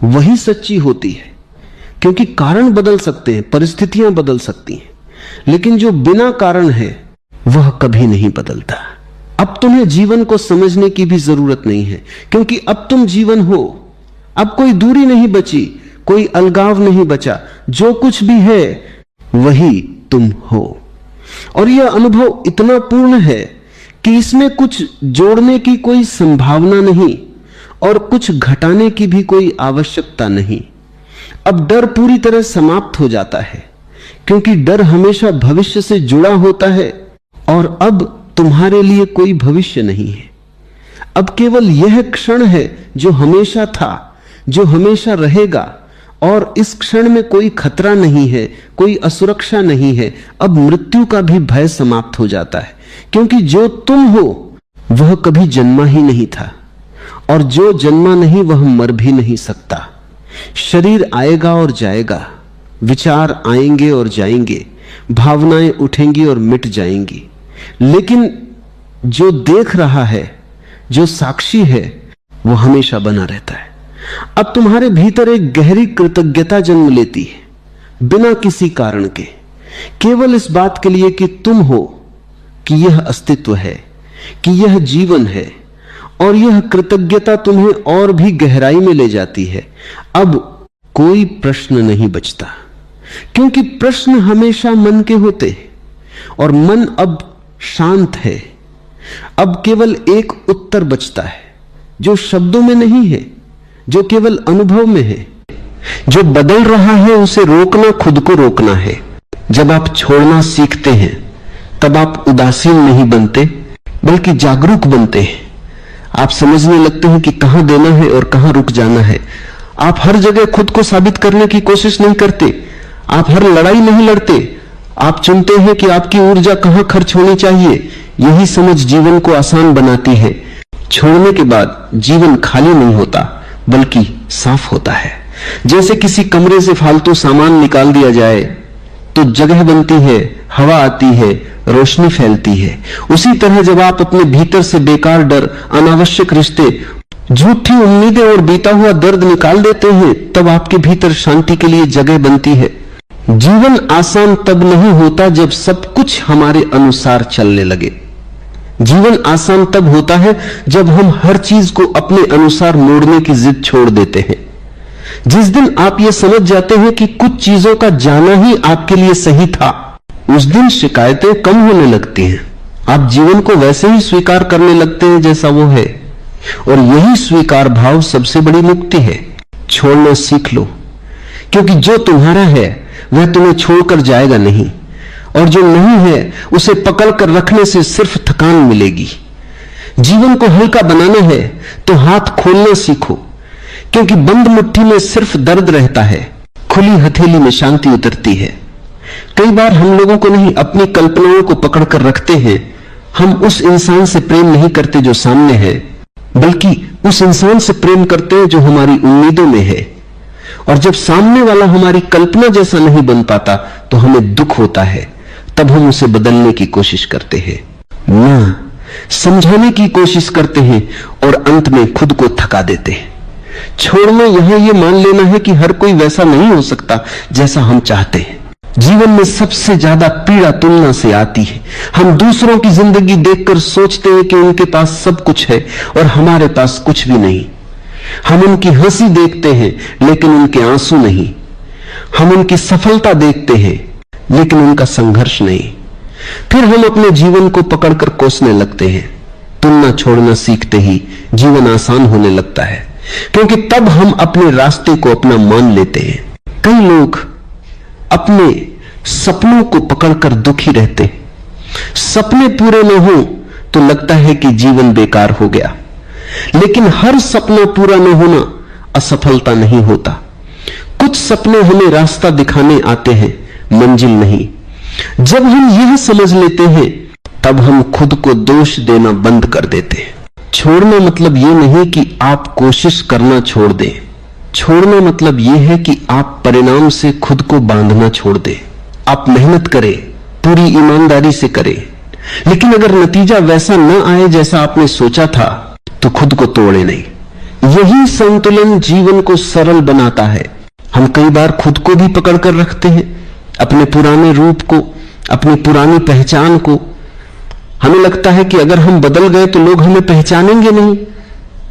वही सच्ची होती है, क्योंकि कारण बदल सकते हैं, परिस्थितियां बदल सकती हैं, लेकिन जो बिना कारण है वह कभी नहीं बदलता। अब तुम्हें जीवन को समझने की भी जरूरत नहीं है, क्योंकि अब तुम जीवन हो। अब कोई दूरी नहीं बची, कोई अलगाव नहीं बचा। जो कुछ भी है वही तुम हो। और यह अनुभव इतना पूर्ण है कि इसमें कुछ जोड़ने की कोई संभावना नहीं और कुछ घटाने की भी कोई आवश्यकता नहीं। अब डर पूरी तरह समाप्त हो जाता है, क्योंकि डर हमेशा भविष्य से जुड़ा होता है और अब तुम्हारे लिए कोई भविष्य नहीं है। अब केवल यह क्षण है जो हमेशा था, जो हमेशा रहेगा, और इस क्षण में कोई खतरा नहीं है, कोई असुरक्षा नहीं है। अब मृत्यु का भी भय समाप्त हो जाता है, क्योंकि जो तुम हो वह कभी जन्मा ही नहीं था, और जो जन्मा नहीं वह मर भी नहीं सकता। शरीर आएगा और जाएगा, विचार आएंगे और जाएंगे, भावनाएं उठेंगी और मिट जाएंगी, लेकिन जो देख रहा है, जो साक्षी है, वो हमेशा बना रहता है। अब तुम्हारे भीतर एक गहरी कृतज्ञता जन्म लेती है, बिना किसी कारण के, केवल इस बात के लिए कि तुम हो, कि यह अस्तित्व है, कि यह जीवन है। और यह कृतज्ञता तुम्हें और भी गहराई में ले जाती है। अब कोई प्रश्न नहीं बचता, क्योंकि प्रश्न हमेशा मन के होते हैं, और मन अब शांत है। अब केवल एक उत्तर बचता है, जो शब्दों में नहीं है, जो केवल अनुभव में है। जो बदल रहा है उसे रोकना खुद को रोकना है। जब आप छोड़ना सीखते हैं तब आप उदासीन नहीं बनते, बल्कि जागरूक बनते हैं। आप समझने लगते हैं कि कहां देना है और कहां रुक जाना है। आप हर जगह खुद को साबित करने की कोशिश नहीं करते, आप हर लड़ाई नहीं लड़ते। आप चुनते हैं कि आपकी ऊर्जा कहां खर्च होनी चाहिए। यही समझ जीवन को आसान बनाती है। छोड़ने के बाद जीवन खाली नहीं होता, बल्कि साफ होता है। जैसे किसी कमरे से फालतू सामान निकाल दिया जाए तो जगह बनती है, हवा आती है, रोशनी फैलती है। उसी तरह जब आप अपने भीतर से बेकार डर, अनावश्यक रिश्ते, झूठी उम्मीदें और बीता हुआ दर्द निकाल देते हैं, तब आपके भीतर शांति के लिए जगह बनती है। जीवन आसान तब नहीं होता जब सब कुछ हमारे अनुसार चलने लगे। जीवन आसान तब होता है जब हम हर चीज को अपने अनुसार मोड़ने की जिद छोड़ देते हैं। जिस दिन आप ये समझ जाते हैं कि कुछ चीजों का जाना ही आपके लिए सही था, उस दिन शिकायतें कम होने लगती हैं। आप जीवन को वैसे ही स्वीकार करने लगते हैं जैसा वो है, और यही स्वीकार भाव सबसे बड़ी मुक्ति है। छोड़ना सीख लो, क्योंकि जो तुम्हारा है वह तुम्हें छोड़कर जाएगा नहीं, और जो नहीं है उसे पकड़कर रखने से सिर्फ थकान मिलेगी। जीवन को हल्का बनाना है तो हाथ खोलना सीखो, क्योंकि बंद मुट्ठी में सिर्फ दर्द रहता है, खुली हथेली में शांति उतरती है। कई बार हम लोगों को नहीं, अपनी कल्पनाओं को पकड़कर रखते हैं। हम उस इंसान से प्रेम नहीं करते जो सामने है, बल्कि उस इंसान से प्रेम करते हैं जो हमारी उम्मीदों में है। और जब सामने वाला हमारी कल्पना जैसा नहीं बन पाता तो हमें दुख होता है। तब हम उसे बदलने की कोशिश करते हैं, ना समझाने की कोशिश करते हैं, और अंत में खुद को थका देते हैं। छोड़ना यहां यह मान लेना है कि हर कोई वैसा नहीं हो सकता जैसा हम चाहते हैं। जीवन में सबसे ज्यादा पीड़ा तुलना से आती है। हम दूसरों की जिंदगी देखकर सोचते हैं कि उनके पास सब कुछ है और हमारे पास कुछ भी नहीं। हम उनकी हंसी देखते हैं लेकिन उनके आंसू नहीं। हम उनकी सफलता देखते हैं लेकिन उनका संघर्ष नहीं। फिर हम अपने जीवन को पकड़कर कोसने लगते हैं, तुलना छोड़ना सीखते ही जीवन आसान होने लगता है, क्योंकि तब हम अपने रास्ते को अपना मान लेते हैं। कई लोग अपने सपनों को पकड़कर दुखी रहते, सपने पूरे न हो तो लगता है कि जीवन बेकार हो गया। लेकिन हर सपना पूरा न होना असफलता नहीं होता। कुछ सपने हमें रास्ता दिखाने आते हैं, मंजिल नहीं। जब हम यह समझ लेते हैं तब हम खुद को दोष देना बंद कर देते हैं। छोड़ना मतलब यह नहीं कि आप कोशिश करना छोड़ दें, छोड़ना मतलब यह है कि आप परिणाम से खुद को बांधना छोड़ दें। आप मेहनत करें, पूरी ईमानदारी से करें, लेकिन अगर नतीजा वैसा न आए जैसा आपने सोचा था तो खुद को तोड़े नहीं। यही संतुलन जीवन को सरल बनाता है। हम कई बार खुद को भी पकड़कर रखते हैं, अपने पुराने रूप को, अपनी पुरानी पहचान को। हमें लगता है कि अगर हम बदल गए तो लोग हमें पहचानेंगे नहीं,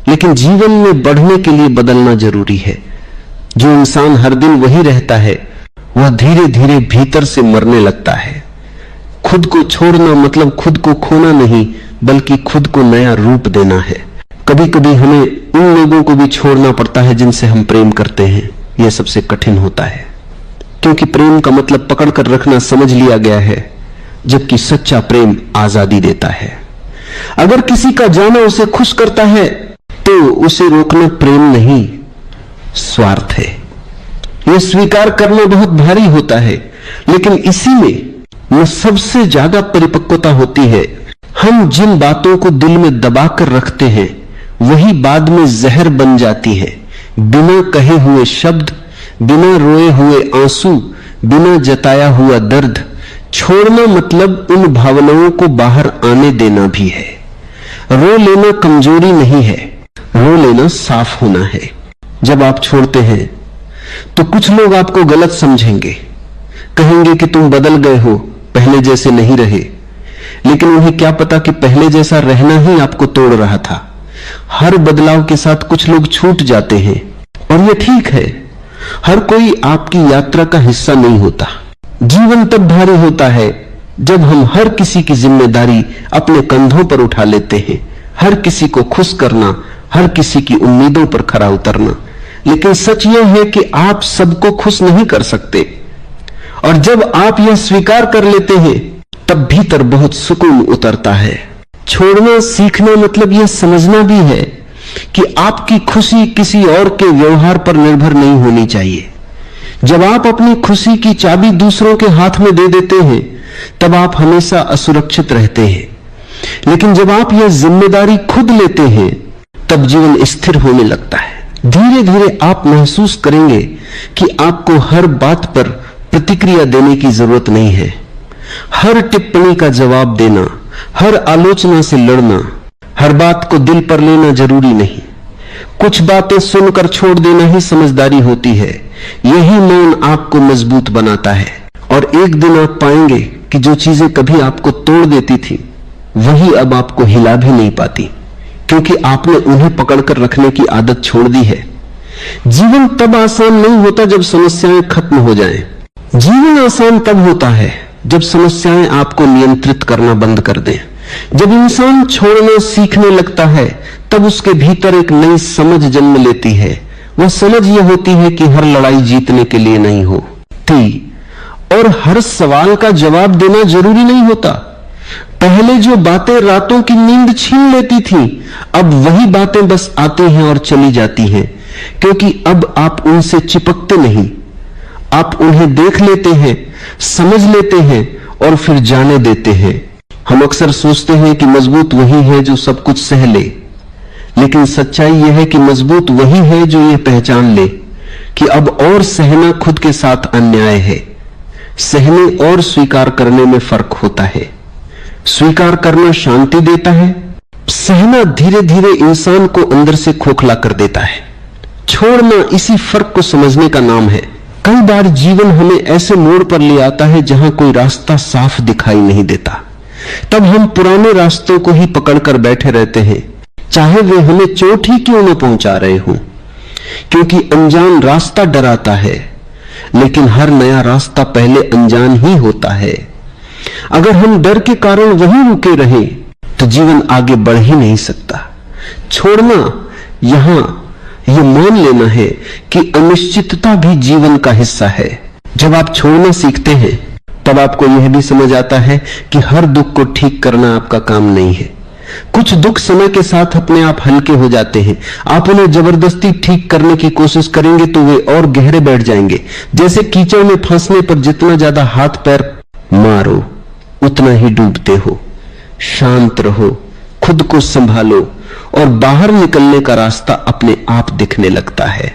लेकिन जीवन में बढ़ने के लिए बदलना जरूरी है। जो इंसान हर दिन वही रहता है वह धीरे धीरे भीतर से मरने लगता है। खुद को छोड़ना मतलब खुद को खोना नहीं, बल्कि खुद को नया रूप देना है। कभी कभी हमें उन लोगों को भी छोड़ना पड़ता है जिनसे हम प्रेम करते हैं। यह सबसे कठिन होता है, क्योंकि प्रेम का मतलब पकड़कर रखना समझ लिया गया है, जबकि सच्चा प्रेम आजादी देता है। अगर किसी का जाना उसे खुश करता है तो उसे रोकना प्रेम नहीं, स्वार्थ है। यह स्वीकार करना बहुत भारी होता है, लेकिन इसी में सबसे ज्यादा परिपक्वता होती है। हम जिन बातों को दिल में दबाकर रखते हैं वही बाद में जहर बन जाती है। बिना कहे हुए शब्द, बिना रोए हुए आंसू, बिना जताया हुआ दर्द। छोड़ना मतलब उन भावनाओं को बाहर आने देना भी है। रो लेना कमजोरी नहीं है, रो लेना साफ होना है। जब आप छोड़ते हैं तो कुछ लोग आपको गलत समझेंगे, कहेंगे कि तुम बदल गए हो, पहले जैसे नहीं रहे। लेकिन उन्हें क्या पता कि पहले जैसा रहना ही आपको तोड़ रहा था। हर बदलाव के साथ कुछ लोग छूट जाते हैं, और यह ठीक है। हर कोई आपकी यात्रा का हिस्सा नहीं होता। जीवन तब भारी होता है जब हम हर किसी की जिम्मेदारी अपने कंधों पर उठा लेते हैं। हर किसी को खुश करना, हर किसी की उम्मीदों पर खरा उतरना। लेकिन सच यह है कि आप सबको खुश नहीं कर सकते, और जब आप यह स्वीकार कर लेते हैं तब भीतर बहुत सुकून उतरता है। छोड़ना सीखना मतलब यह समझना भी है कि आपकी खुशी किसी और के व्यवहार पर निर्भर नहीं होनी चाहिए। जब आप अपनी खुशी की चाबी दूसरों के हाथ में दे देते हैं तब आप हमेशा असुरक्षित रहते हैं। लेकिन जब आप यह जिम्मेदारी खुद लेते हैं तब जीवन स्थिर होने लगता है। धीरे धीरे आप महसूस करेंगे कि आपको हर बात पर प्रतिक्रिया देने की जरूरत नहीं है। हर टिप्पणी का जवाब देना, हर आलोचना से लड़ना, हर बात को दिल पर लेना जरूरी नहीं। कुछ बातें सुनकर छोड़ देना ही समझदारी होती है। यही मौन आपको मजबूत बनाता है, और एक दिन आप पाएंगे कि जो चीजें कभी आपको तोड़ देती थी वही अब आपको हिला भी नहीं पाती, क्योंकि आपने उन्हें पकड़कर रखने की आदत छोड़ दी है। जीवन तब आसान नहीं होता जब समस्याएं खत्म हो जाएं। जीवन आसान तब होता है जब समस्याएं आपको नियंत्रित करना बंद कर दें। जब इंसान छोड़ना सीखने लगता है तब उसके भीतर एक नई समझ जन्म लेती है। वह समझ यह होती है कि हर लड़ाई जीतने के लिए नहीं होती, और हर सवाल का जवाब देना जरूरी नहीं होता। पहले जो बातें रातों की नींद छीन लेती थी, अब वही बातें बस आती हैं और चली जाती हैं, क्योंकि अब आप उनसे चिपकते नहीं। आप उन्हें देख लेते हैं, समझ लेते हैं और फिर जाने देते हैं। हम अक्सर सोचते हैं कि मजबूत वही है जो सब कुछ सह ले, लेकिन सच्चाई यह है कि मजबूत वही है जो यह पहचान ले कि अब और सहना खुद के साथ अन्याय है। सहने और स्वीकार करने में फर्क होता है। स्वीकार करना शांति देता है, सहना धीरे धीरे इंसान को अंदर से खोखला कर देता है। छोड़ना इसी फर्क को समझने का नाम है। कई बार जीवन हमें ऐसे मोड़ पर ले आता है जहां कोई रास्ता साफ दिखाई नहीं देता। तब हम पुराने रास्तों को ही पकड़कर बैठे रहते हैं, चाहे वे हमें चोट ही क्यों न पहुंचा रहे हों, क्योंकि अनजान रास्ता डराता है, लेकिन हर नया रास्ता पहले अनजान ही होता है। अगर हम डर के कारण वहीं रुके रहें तो जीवन आगे बढ़ ही नहीं सकता। छोड़ना यहां यह मान लेना है कि अनिश्चितता भी जीवन का हिस्सा है। जब आप छोड़ना सीखते हैं तब आपको यह भी समझ आता है कि हर दुख को ठीक करना आपका काम नहीं है। कुछ दुख समय के साथ अपने आप हल्के हो जाते हैं। आप उन्हें जबरदस्ती ठीक करने की कोशिश करेंगे तो वे और गहरे बैठ जाएंगे। जैसे कीचड़ में फंसने पर जितना ज्यादा हाथ पैर मारो उतना ही डूबते हो। शांत रहो, खुद को संभालो और बाहर निकलने का रास्ता अपने आप दिखने लगता है।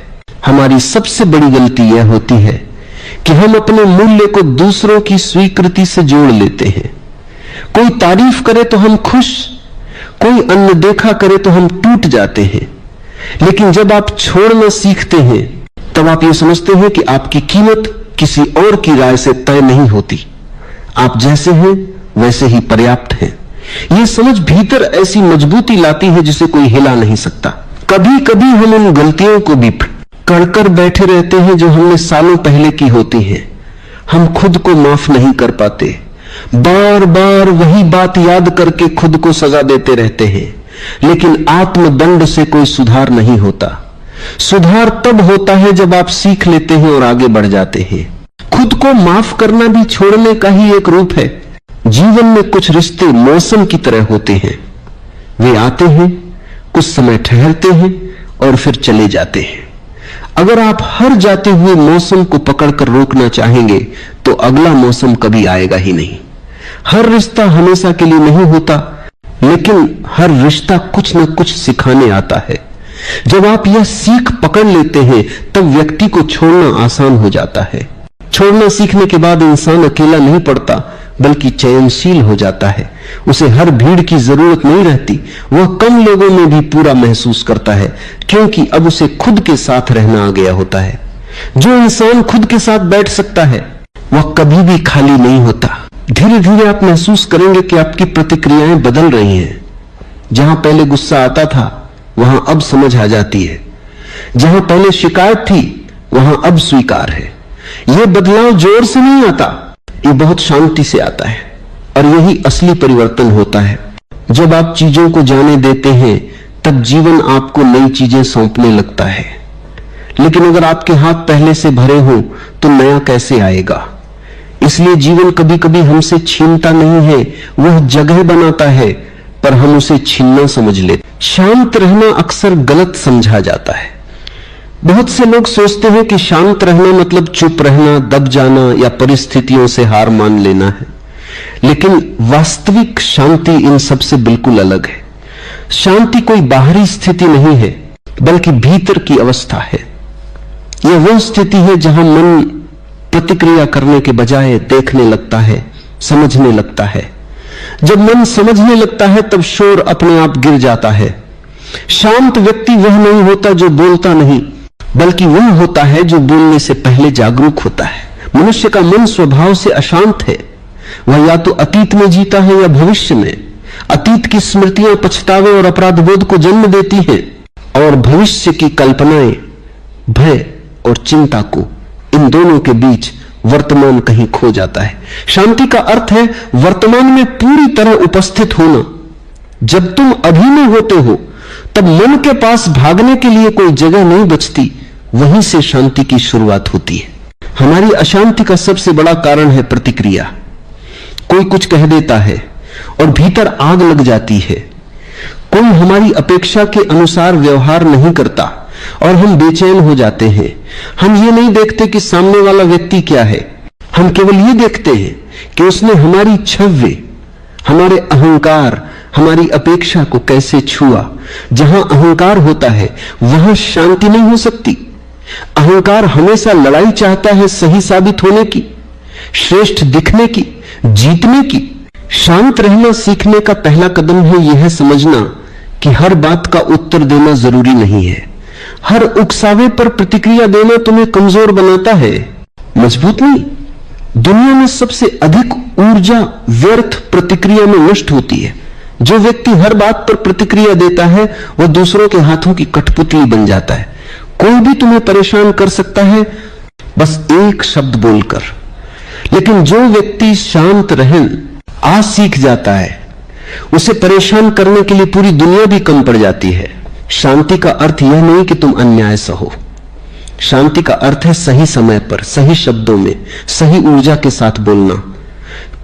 हमारी सबसे बड़ी गलती यह होती है कि हम अपने मूल्य को दूसरों की स्वीकृति से जोड़ लेते हैं। कोई तारीफ करे तो हम खुश, कोई अनदेखा करे तो हम टूट जाते हैं। लेकिन जब आप छोड़ना सीखते हैं तब आप ये समझते हैं कि आपकी कीमत किसी और की राय से तय नहीं होती। आप जैसे हैं वैसे ही पर्याप्त हैं। यह समझ भीतर ऐसी मजबूती लाती है जिसे कोई हिला नहीं सकता। कभी कभी हम उन गलतियों को भी करकर बैठे रहते हैं जो हमने सालों पहले की होती हैं। हम खुद को माफ नहीं कर पाते, बार बार वही बात याद करके खुद को सजा देते रहते हैं। लेकिन आत्मदंड से कोई सुधार नहीं होता। सुधार तब होता है जब आप सीख लेते हैं और आगे बढ़ जाते हैं। खुद को माफ करना भी छोड़ने का ही एक रूप है। जीवन में कुछ रिश्ते मौसम की तरह होते हैं। वे आते हैं, कुछ समय ठहरते हैं और फिर चले जाते हैं। अगर आप हर जाते हुए मौसम को पकड़कर रोकना चाहेंगे तो अगला मौसम कभी आएगा ही नहीं। हर रिश्ता हमेशा के लिए नहीं होता, लेकिन हर रिश्ता कुछ न कुछ सिखाने आता है। जब आप यह सीख पकड़ लेते हैं तब व्यक्ति को छोड़ना आसान हो जाता है। छोड़ना सीखने के बाद इंसान अकेला नहीं पड़ता बल्कि चयनशील हो जाता है। उसे हर भीड़ की जरूरत नहीं रहती। वह कम लोगों में भी पूरा महसूस करता है क्योंकि अब उसे खुद के साथ रहना आ गया होता है। जो इंसान खुद के साथ बैठ सकता है वह कभी भी खाली नहीं होता। धीरे धीरे आप महसूस करेंगे कि आपकी प्रतिक्रियाएं बदल रही हैं। जहां पहले गुस्सा आता था वहां अब समझ आ जाती है। जहां पहले शिकायत थी वहां अब स्वीकार है। यह बदलाव जोर से नहीं आता, ये बहुत शांति से आता है। और यही असली परिवर्तन होता है। जब आप चीजों को जाने देते हैं तब जीवन आपको नई चीजें सौंपने लगता है। लेकिन अगर आपके हाथ पहले से भरे हों तो नया कैसे आएगा? इसलिए जीवन कभी कभी हमसे छीनता नहीं है, वह जगह बनाता है, पर हम उसे छीनना समझ लेते। शांत रहना अक्सर गलत समझा जाता है। बहुत से लोग सोचते हैं कि शांत रहना मतलब चुप रहना, दब जाना या परिस्थितियों से हार मान लेना है। लेकिन वास्तविक शांति इन सब से बिल्कुल अलग है। शांति कोई बाहरी स्थिति नहीं है बल्कि भीतर की अवस्था है। यह वह स्थिति है जहां मन प्रतिक्रिया करने के बजाय देखने लगता है, समझने लगता है। जब मन समझने लगता है तब शोर अपने आप गिर जाता है। शांत व्यक्ति वह नहीं होता जो बोलता नहीं, बल्कि वह होता है जो बोलने से पहले जागरूक होता है। मनुष्य का मन स्वभाव से अशांत है। वह या तो अतीत में जीता है या भविष्य में। अतीत की स्मृतियां पछतावे और अपराधबोध को जन्म देती हैं और भविष्य की कल्पनाएं भय और चिंता को, इन दोनों के बीच वर्तमान कहीं खो जाता है। शांति का अर्थ है वर्तमान में पूरी तरह उपस्थित होना। जब तुम अभी में होते हो तब मन के पास भागने के लिए कोई जगह नहीं बचती। वहीं से शांति की शुरुआत होती है। हमारी अशांति का सबसे बड़ा कारण है प्रतिक्रिया। कोई कुछ कह देता है और भीतर आग लग जाती है। कोई हमारी अपेक्षा के अनुसार व्यवहार नहीं करता और हम बेचैन हो जाते हैं। हम ये नहीं देखते कि सामने वाला व्यक्ति क्या है, हम केवल ये देखते हैं कि उसने हमारी छव्य, हमारे अहंकार, हमारी अपेक्षा को कैसे छुआ। जहां अहंकार होता है वहां शांति नहीं हो सकती। अहंकार हमेशा लड़ाई चाहता है, सही साबित होने की, श्रेष्ठ दिखने की, जीतने की। शांत रहना सीखने का पहला कदम है यह समझना कि हर बात का उत्तर देना जरूरी नहीं है। हर उकसावे पर प्रतिक्रिया देना तुम्हें कमजोर बनाता है, मजबूत नहीं। दुनिया में सबसे अधिक ऊर्जा व्यर्थ प्रतिक्रिया में नष्ट होती है। जो व्यक्ति हर बात पर प्रतिक्रिया देता है वह दूसरों के हाथों की कठपुतली बन जाता है। कोई भी तुम्हें परेशान कर सकता है बस एक शब्द बोलकर। लेकिन जो व्यक्ति शांत रहन आज सीख जाता है उसे परेशान करने के लिए पूरी दुनिया भी कम पड़ जाती है। शांति का अर्थ यह नहीं कि तुम अन्याय सहो। शांति का अर्थ है सही समय पर, सही शब्दों में, सही ऊर्जा के साथ बोलना।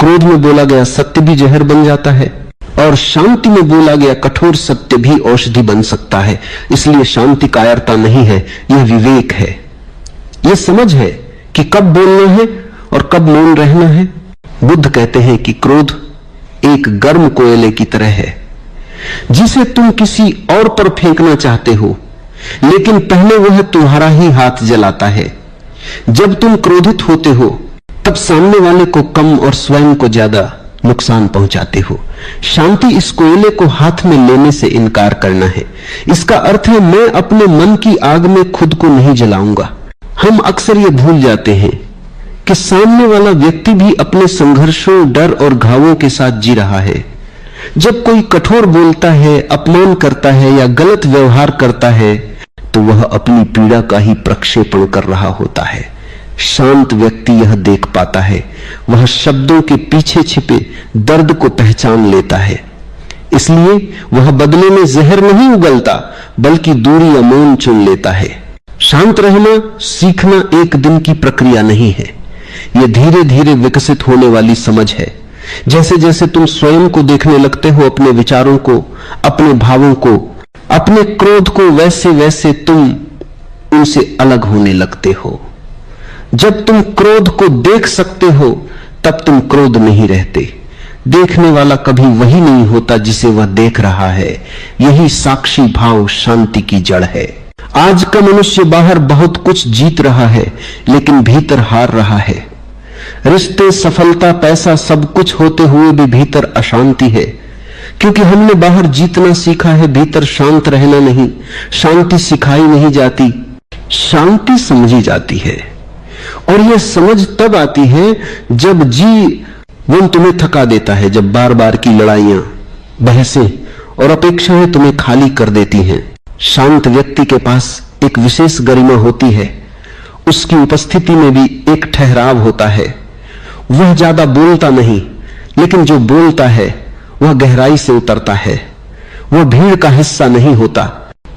क्रोध में बोला गया सत्य भी जहर बन जाता है, और शांति में बोला गया कठोर सत्य भी औषधि बन सकता है। इसलिए शांति कायरता नहीं है, यह विवेक है, यह समझ है कि कब बोलना है और कब मौन रहना है। बुद्ध कहते हैं कि क्रोध एक गर्म कोयले की तरह है जिसे तुम किसी और पर फेंकना चाहते हो, लेकिन पहले वह तुम्हारा ही हाथ जलाता है। जब तुम क्रोधित होते हो तब सामने वाले को कम और स्वयं को ज्यादा नुकसान पहुंचाते हो। शांति इस कोयले को हाथ में लेने से इनकार करना है। इसका अर्थ है मैं अपने मन की आग में खुद को नहीं जलाऊंगा। हम अक्सर ये भूल जाते हैं कि सामने वाला व्यक्ति भी अपने संघर्षों, डर और घावों के साथ जी रहा है। जब कोई कठोर बोलता है, अपमान करता है या गलत व्यवहार करता है तो वह अपनी पीड़ा का ही प्रक्षेपण कर रहा होता है। शांत व्यक्ति यह देख पाता है, वह शब्दों के पीछे छिपे दर्द को पहचान लेता है। इसलिए वह बदले में जहर नहीं उगलता बल्कि दूरी या मौन चुन लेता है। शांत रहना सीखना एक दिन की प्रक्रिया नहीं है, यह धीरे धीरे विकसित होने वाली समझ है। जैसे जैसे तुम स्वयं को देखने लगते हो, अपने विचारों को, अपने भावों को, अपने क्रोध को, वैसे वैसे तुम उनसे अलग होने लगते हो। जब तुम क्रोध को देख सकते हो तब तुम क्रोध नहीं रहते। देखने वाला कभी वही नहीं होता जिसे वह देख रहा है। यही साक्षी भाव शांति की जड़ है। आज का मनुष्य बाहर बहुत कुछ जीत रहा है लेकिन भीतर हार रहा है। रिश्ते, सफलता, पैसा सब कुछ होते हुए भी भीतर अशांति है, क्योंकि हमने बाहर जीतना सीखा है, भीतर शांत रहना नहीं। शांति सिखाई नहीं जाती, शांति समझी जाती है। और यह समझ तब आती है जब जीवन तुम्हें थका देता है, जब बार बार की लड़ाइयां, बहसें और अपेक्षाएं तुम्हें खाली कर देती हैं। शांत व्यक्ति के पास एक विशेष गरिमा होती है, उसकी उपस्थिति में भी एक ठहराव होता है। वह ज्यादा बोलता नहीं, लेकिन जो बोलता है वह गहराई से उतरता है। वह भीड़ का हिस्सा नहीं होता,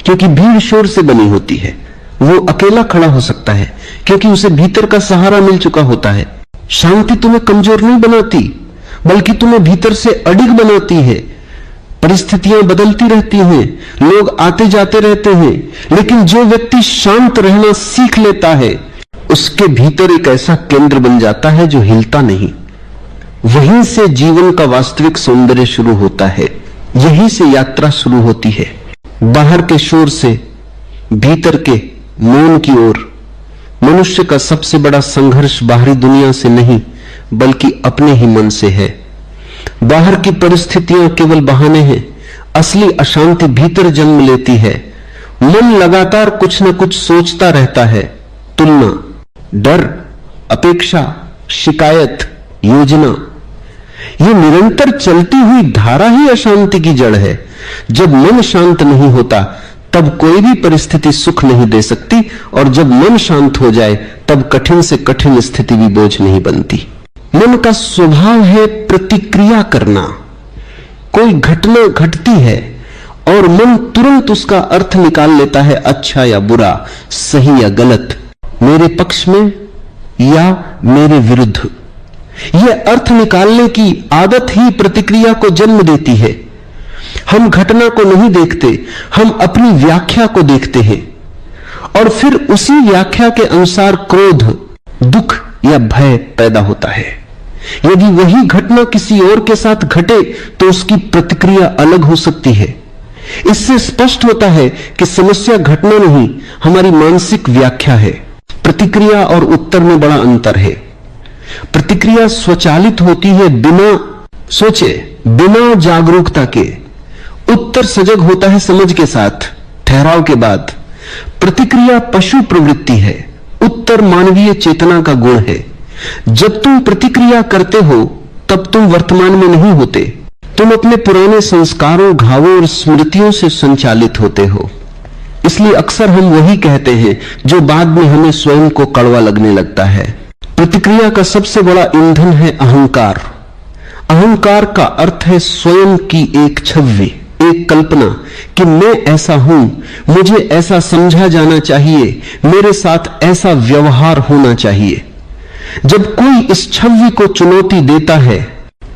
क्योंकि भीड़ शोर से बनी होती है। वो अकेला खड़ा हो सकता है क्योंकि उसे भीतर का सहारा मिल चुका होता है। शांति तुम्हें कमजोर नहीं बनाती बल्कि तुम्हें भीतर से अडिग बनाती है। परिस्थितियां बदलती रहती हैं, लोग आते जाते रहते हैं, लेकिन जो व्यक्ति शांत रहना सीख लेता है उसके भीतर एक ऐसा केंद्र बन जाता है जो हिलता नहीं। वहीं से जीवन का वास्तविक सौंदर्य शुरू होता है, यहीं से यात्रा शुरू होती है। बाहर के शोर से भीतर के मौन की ओर। मनुष्य का सबसे बड़ा संघर्ष बाहरी दुनिया से नहीं बल्कि अपने ही मन से है। बाहर की परिस्थितियां केवल बहाने हैं, असली अशांति भीतर जन्म लेती है। मन लगातार कुछ न कुछ सोचता रहता है, तुलना, डर, अपेक्षा, शिकायत, योजना। यह निरंतर चलती हुई धारा ही अशांति की जड़ है। जब मन शांत नहीं होता तब कोई भी परिस्थिति सुख नहीं दे सकती, और जब मन शांत हो जाए तब कठिन से कठिन स्थिति भी बोझ नहीं बनती। मन का स्वभाव है प्रतिक्रिया करना। कोई घटना घटती है और मन तुरंत उसका अर्थ निकाल लेता है, अच्छा या बुरा, सही या गलत, मेरे पक्ष में या मेरे विरुद्ध। यह अर्थ निकालने की आदत ही प्रतिक्रिया को जन्म देती है। हम घटना को नहीं देखते, हम अपनी व्याख्या को देखते हैं, और फिर उसी व्याख्या के अनुसार क्रोध, दुख या भय पैदा होता है। यदि वही घटना किसी और के साथ घटे तो उसकी प्रतिक्रिया अलग हो सकती है। इससे स्पष्ट होता है कि समस्या घटना नहीं, हमारी मानसिक व्याख्या है। प्रतिक्रिया और उत्तर में बड़ा अंतर है। प्रतिक्रिया स्वचालित होती है, बिना सोचे, बिना जागरूकता के। उत्तर सजग होता है समझ के साथ, ठहराव के बाद। प्रतिक्रिया पशु प्रवृत्ति है, उत्तर मानवीय चेतना का गुण है। जब तुम प्रतिक्रिया करते हो तब तुम वर्तमान में नहीं होते, तुम अपने पुराने संस्कारों, घावों और स्मृतियों से संचालित होते हो। इसलिए अक्सर हम वही कहते हैं जो बाद में हमें स्वयं को कड़वा लगने लगता है। प्रतिक्रिया का सबसे बड़ा ईंधन है अहंकार। अहंकार का अर्थ है स्वयं की एक छवि, एक कल्पना कि मैं ऐसा हूं, मुझे ऐसा समझा जाना चाहिए, मेरे साथ ऐसा व्यवहार होना चाहिए। जब कोई इस छवि को चुनौती देता है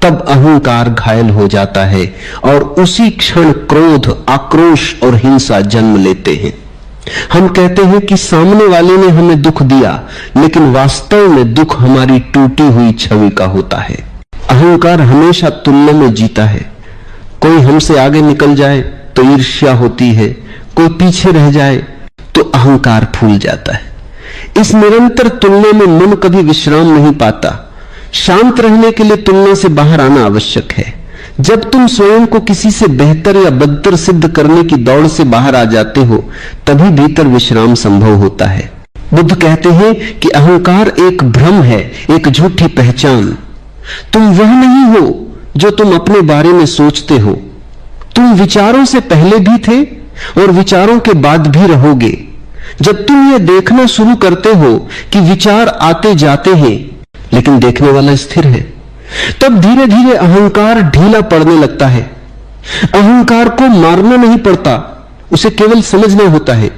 तब अहंकार घायल हो जाता है और उसी क्षण क्रोध, आक्रोश और हिंसा जन्म लेते हैं। हम कहते हैं कि सामने वाले ने हमें दुख दिया, लेकिन वास्तव में दुख हमारी टूटी हुई छवि का होता है। अहंकार हमेशा तुलना में जीता है। कोई हमसे आगे निकल जाए तो ईर्ष्या होती है, कोई पीछे रह जाए तो अहंकार फूल जाता है। इस निरंतर तुलना में मन कभी विश्राम नहीं पाता। शांत रहने के लिए तुलना से बाहर आना आवश्यक है। जब तुम स्वयं को किसी से बेहतर या बदतर सिद्ध करने की दौड़ से बाहर आ जाते हो, तभी भीतर विश्राम संभव होता है। बुद्ध कहते हैं कि अहंकार एक भ्रम है, एक झूठी पहचान। तुम वह नहीं हो जो तुम अपने बारे में सोचते हो। तुम विचारों से पहले भी थे और विचारों के बाद भी रहोगे। जब तुम यह देखना शुरू करते हो कि विचार आते जाते हैं लेकिन देखने वाला स्थिर है, तब धीरे धीरे अहंकार ढीला पड़ने लगता है। अहंकार को मारना नहीं पड़ता, उसे केवल समझना होता है।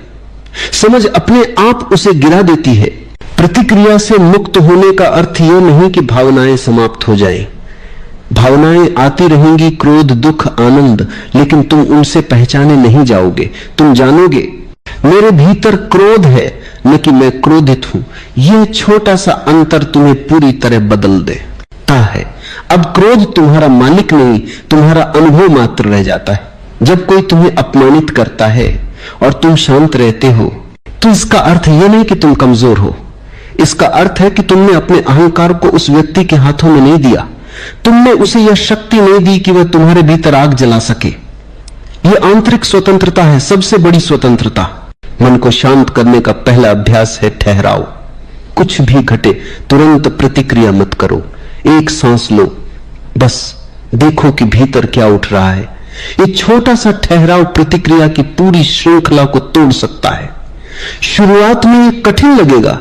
समझ अपने आप उसे गिरा देती है। प्रतिक्रिया से मुक्त होने का अर्थ यह नहीं कि भावनाएं समाप्त हो जाएं। भावनाएं आती रहेंगी, क्रोध, दुख, आनंद, लेकिन तुम उनसे पहचाने नहीं जाओगे। तुम जानोगे मेरे भीतर क्रोध है, न कि मैं क्रोधित हूं। यह छोटा सा अंतर तुम्हें पूरी तरह बदल देता है। अब क्रोध तुम्हारा मालिक नहीं, तुम्हारा अनुभव मात्र रह जाता है। जब कोई तुम्हें अपमानित करता है और तुम शांत रहते हो, तो इसका अर्थ यह नहीं कि तुम कमजोर हो। इसका अर्थ है कि तुमने अपने अहंकार को उस व्यक्ति के हाथों में नहीं दिया। तुमने उसे यह शक्ति नहीं दी कि वह तुम्हारे भीतर आग जला सके। यह आंतरिक स्वतंत्रता है, सबसे बड़ी स्वतंत्रता। मन को शांत करने का पहला अभ्यास है ठहराव। कुछ भी घटे तुरंत प्रतिक्रिया मत करो। एक सांस लो, बस देखो कि भीतर क्या उठ रहा है। एक छोटा सा ठहराव प्रतिक्रिया की पूरी श्रृंखला को तोड़ सकता है। शुरुआत में यह कठिन लगेगा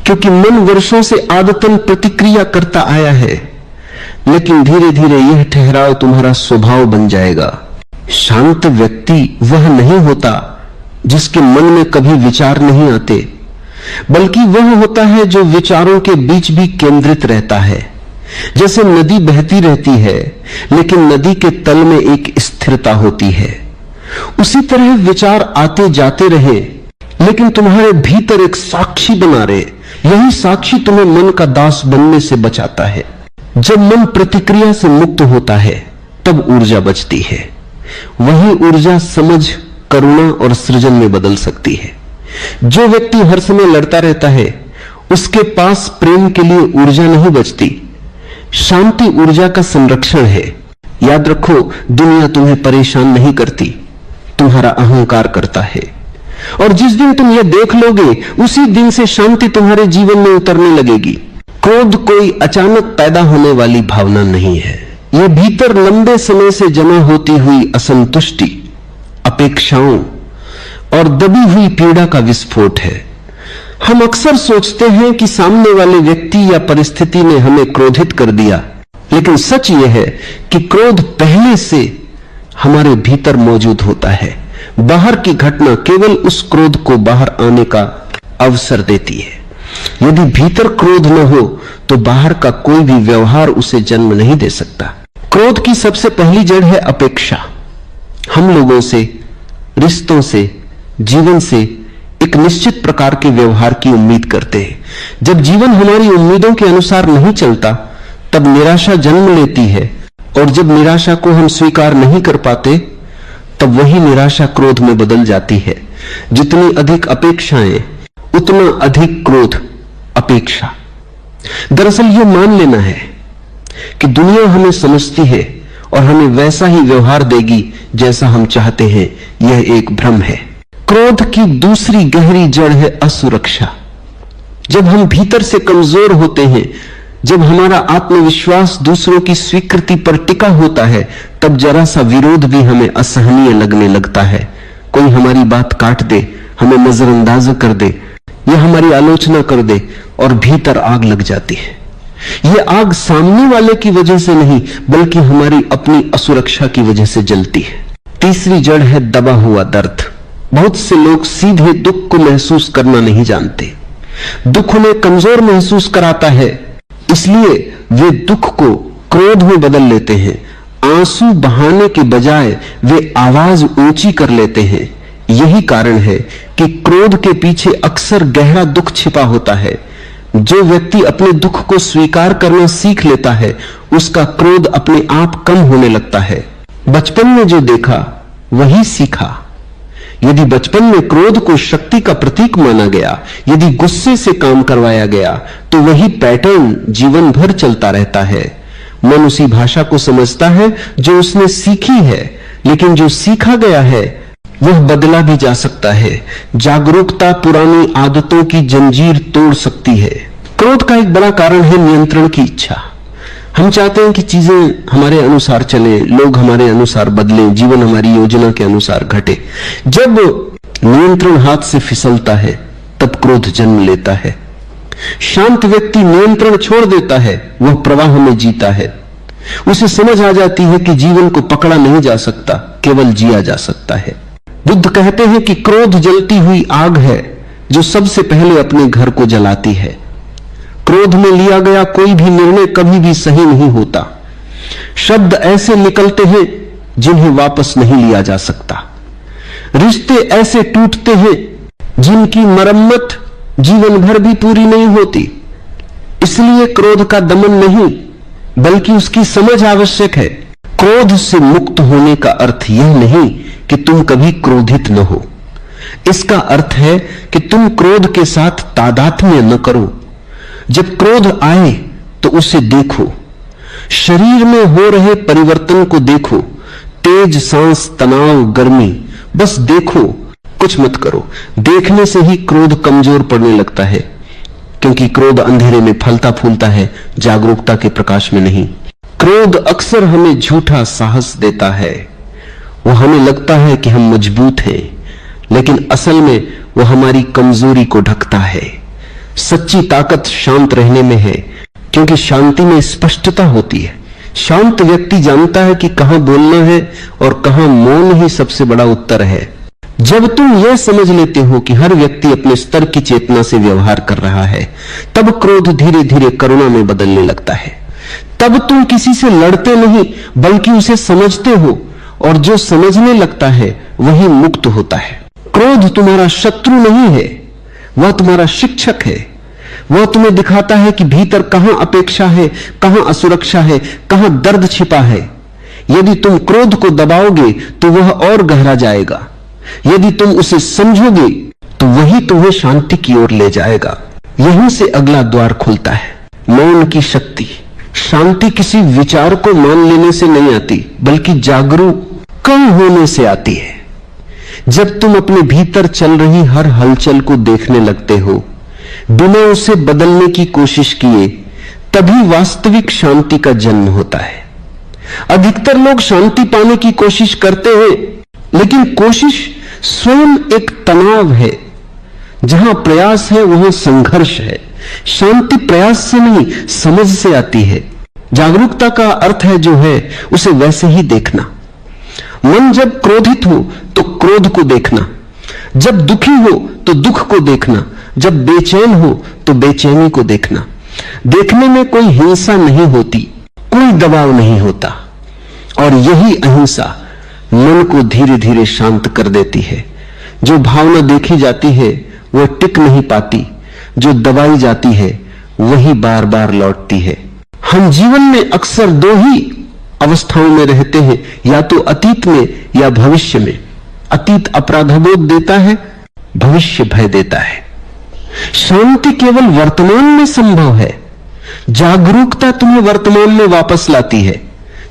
क्योंकि मन वर्षों से आदतन प्रतिक्रिया करता आया है, लेकिन धीरे धीरे यह ठहराव तुम्हारा स्वभाव बन जाएगा। शांत व्यक्ति वह नहीं होता जिसके मन में कभी विचार नहीं आते, बल्कि वह होता है जो विचारों के बीच भी केंद्रित रहता है। जैसे नदी बहती रहती है लेकिन नदी के तल में एक स्थिरता होती है, उसी तरह विचार आते जाते रहे लेकिन तुम्हारे भीतर एक साक्षी बना रहे। यही साक्षी तुम्हें मन का दास बनने से बचाता है। जब मन प्रतिक्रिया से मुक्त होता है तब ऊर्जा बचती है। वही ऊर्जा समझ, करुणा और सृजन में बदल सकती है। जो व्यक्ति हर समय लड़ता रहता है, उसके पास प्रेम के लिए ऊर्जा नहीं बचती। शांति ऊर्जा का संरक्षण है। याद रखो, दुनिया तुम्हें परेशान नहीं करती, तुम्हारा अहंकार करता है। और जिस दिन तुम यह देख लोगे, उसी दिन से शांति तुम्हारे जीवन में उतरने लगेगी। क्रोध कोई अचानक पैदा होने वाली भावना नहीं है। यह भीतर लंबे समय से जमा होती हुई असंतुष्टि, अपेक्षाओं और दबी हुई पीड़ा का विस्फोट है। हम अक्सर सोचते हैं कि सामने वाले व्यक्ति या परिस्थिति ने हमें क्रोधित कर दिया, लेकिन सच यह है कि क्रोध पहले से हमारे भीतर मौजूद होता है। बाहर की घटना केवल उस क्रोध को बाहर आने का अवसर देती है। यदि भीतर क्रोध न हो तो बाहर का कोई भी व्यवहार उसे जन्म नहीं दे सकता। क्रोध की सबसे पहली जड़ है अपेक्षा। हम लोगों से, रिश्तों से, जीवन से एक निश्चित प्रकार के व्यवहार की उम्मीद करते हैं। जब जीवन हमारी उम्मीदों के अनुसार नहीं चलता, तब निराशा जन्म लेती है, और जब निराशा को हम स्वीकार नहीं कर पाते, तब वही निराशा क्रोध में बदल जाती है। जितनी अधिक अपेक्षाएं, उतना अधिक क्रोध। अपेक्षा दरअसल यह मान लेना है कि दुनिया हमें समझती है और हमें वैसा ही व्यवहार देगी जैसा हम चाहते हैं। यह एक भ्रम है। क्रोध की दूसरी गहरी जड़ है असुरक्षा। जब हम भीतर से कमजोर होते हैं, जब हमारा आत्मविश्वास दूसरों की स्वीकृति पर टिका होता है, तब जरा सा विरोध भी हमें असहनीय लगने लगता है। कोई हमारी बात काट दे, हमें नजरअंदाज कर दे या हमारी आलोचना कर दे और भीतर आग लग जाती है। यह आग सामने वाले की वजह से नहीं, बल्कि हमारी अपनी असुरक्षा की वजह से जलती है। तीसरी जड़ है दबा हुआ दर्द। बहुत से लोग सीधे दुख को महसूस करना नहीं जानते। दुख उन्हें कमजोर महसूस कराता है, इसलिए वे दुख को क्रोध में बदल लेते हैं। आंसू बहाने के बजाय वे आवाज ऊंची कर लेते हैं। यही कारण है कि क्रोध के पीछे अक्सर गहरा दुख छिपा होता है। जो व्यक्ति अपने दुख को स्वीकार करना सीख लेता है, उसका क्रोध अपने आप कम होने लगता है। बचपन में जो देखा वही सीखा। यदि बचपन में क्रोध को शक्ति का प्रतीक माना गया, यदि गुस्से से काम करवाया गया, तो वही पैटर्न जीवन भर चलता रहता है। मन उसी भाषा को समझता है जो उसने सीखी है, लेकिन जो सीखा गया है वह बदला भी जा सकता है। जागरूकता पुरानी आदतों की जंजीर तोड़ सकती है। क्रोध का एक बड़ा कारण है नियंत्रण की इच्छा। हम चाहते हैं कि चीजें हमारे अनुसार चले, लोग हमारे अनुसार बदलें, जीवन हमारी योजना के अनुसार घटे। जब नियंत्रण हाथ से फिसलता है, तब क्रोध जन्म लेता है। शांत व्यक्ति नियंत्रण छोड़ देता है, वह प्रवाह में जीता है। उसे समझ आ जाती है कि जीवन को पकड़ा नहीं जा सकता, केवल जिया जा सकता है। बुद्ध कहते हैं कि क्रोध जलती हुई आग है जो सबसे पहले अपने घर को जलाती है। क्रोध में लिया गया कोई भी निर्णय कभी भी सही नहीं होता। शब्द ऐसे निकलते हैं जिन्हें वापस नहीं लिया जा सकता। रिश्ते ऐसे टूटते हैं जिनकी मरम्मत जीवन भर भी पूरी नहीं होती। इसलिए क्रोध का दमन नहीं, बल्कि उसकी समझ आवश्यक है। क्रोध से मुक्त होने का अर्थ यह नहीं कि तुम कभी क्रोधित न हो। इसका अर्थ है कि तुम क्रोध के साथ तादात्म्य न करो। जब क्रोध आए तो उसे देखो, शरीर में हो रहे परिवर्तन को देखो। तेज सांस, तनाव, गर्मी, बस देखो, कुछ मत करो। देखने से ही क्रोध कमजोर पड़ने लगता है, क्योंकि क्रोध अंधेरे में फलता फूलता है, जागरूकता के प्रकाश में नहीं। क्रोध अक्सर हमें झूठा साहस देता है। वो हमें लगता है कि हम मजबूत हैं, लेकिन असल में वो हमारी कमजोरी को ढकता है। सच्ची ताकत शांत रहने में है, क्योंकि शांति में स्पष्टता होती है। शांत व्यक्ति जानता है कि कहां बोलना है और कहां मौन ही सबसे बड़ा उत्तर है। जब तुम यह समझ लेते हो कि हर व्यक्ति अपने स्तर की चेतना से व्यवहार कर रहा है, तब क्रोध धीरे धीरे करुणा में बदलने लगता है। तब तुम किसी से लड़ते नहीं, बल्कि उसे समझते हो, और जो समझने लगता है वही मुक्त होता है। क्रोध तुम्हारा शत्रु नहीं है, वह तुम्हारा शिक्षक है। वह तुम्हें दिखाता है कि भीतर कहां अपेक्षा है, कहां असुरक्षा है, कहां दर्द छिपा है। यदि तुम क्रोध को दबाओगे तो वह और गहरा जाएगा। यदि तुम उसे समझोगे तो वही तुम्हें शांति की ओर ले जाएगा। यहीं से अगला द्वार खुलता है, मौन की शक्ति। शांति किसी विचार को मान लेने से नहीं आती, बल्कि जागरूक कम होने से आती है। जब तुम अपने भीतर चल रही हर हलचल को देखने लगते हो, बिना उसे बदलने की कोशिश किए, तभी वास्तविक शांति का जन्म होता है। अधिकतर लोग शांति पाने की कोशिश करते हैं, लेकिन कोशिश स्वयं एक तनाव है। जहां प्रयास है वहां संघर्ष है। शांति प्रयास से नहीं, समझ से आती है। जागरूकता का अर्थ है जो है उसे वैसे ही देखना। मन जब क्रोधित हो तो क्रोध को देखना, जब दुखी हो तो दुख को देखना, जब बेचैन हो तो बेचैनी को देखना। देखने में कोई हिंसा नहीं होती, कोई दबाव नहीं होता, और यही अहिंसा मन को धीरे धीरे शांत कर देती है। जो भावना देखी जाती है वह टिक नहीं पाती, जो दबाई जाती है वही बार बार लौटती है। हम जीवन में अक्सर दो ही अवस्थाओं में रहते हैं, या तो अतीत में या भविष्य में। अतीत अपराधबोध देता है, भविष्य भय देता है। शांति केवल वर्तमान में संभव है। जागरूकता तुम्हें वर्तमान में वापस लाती है।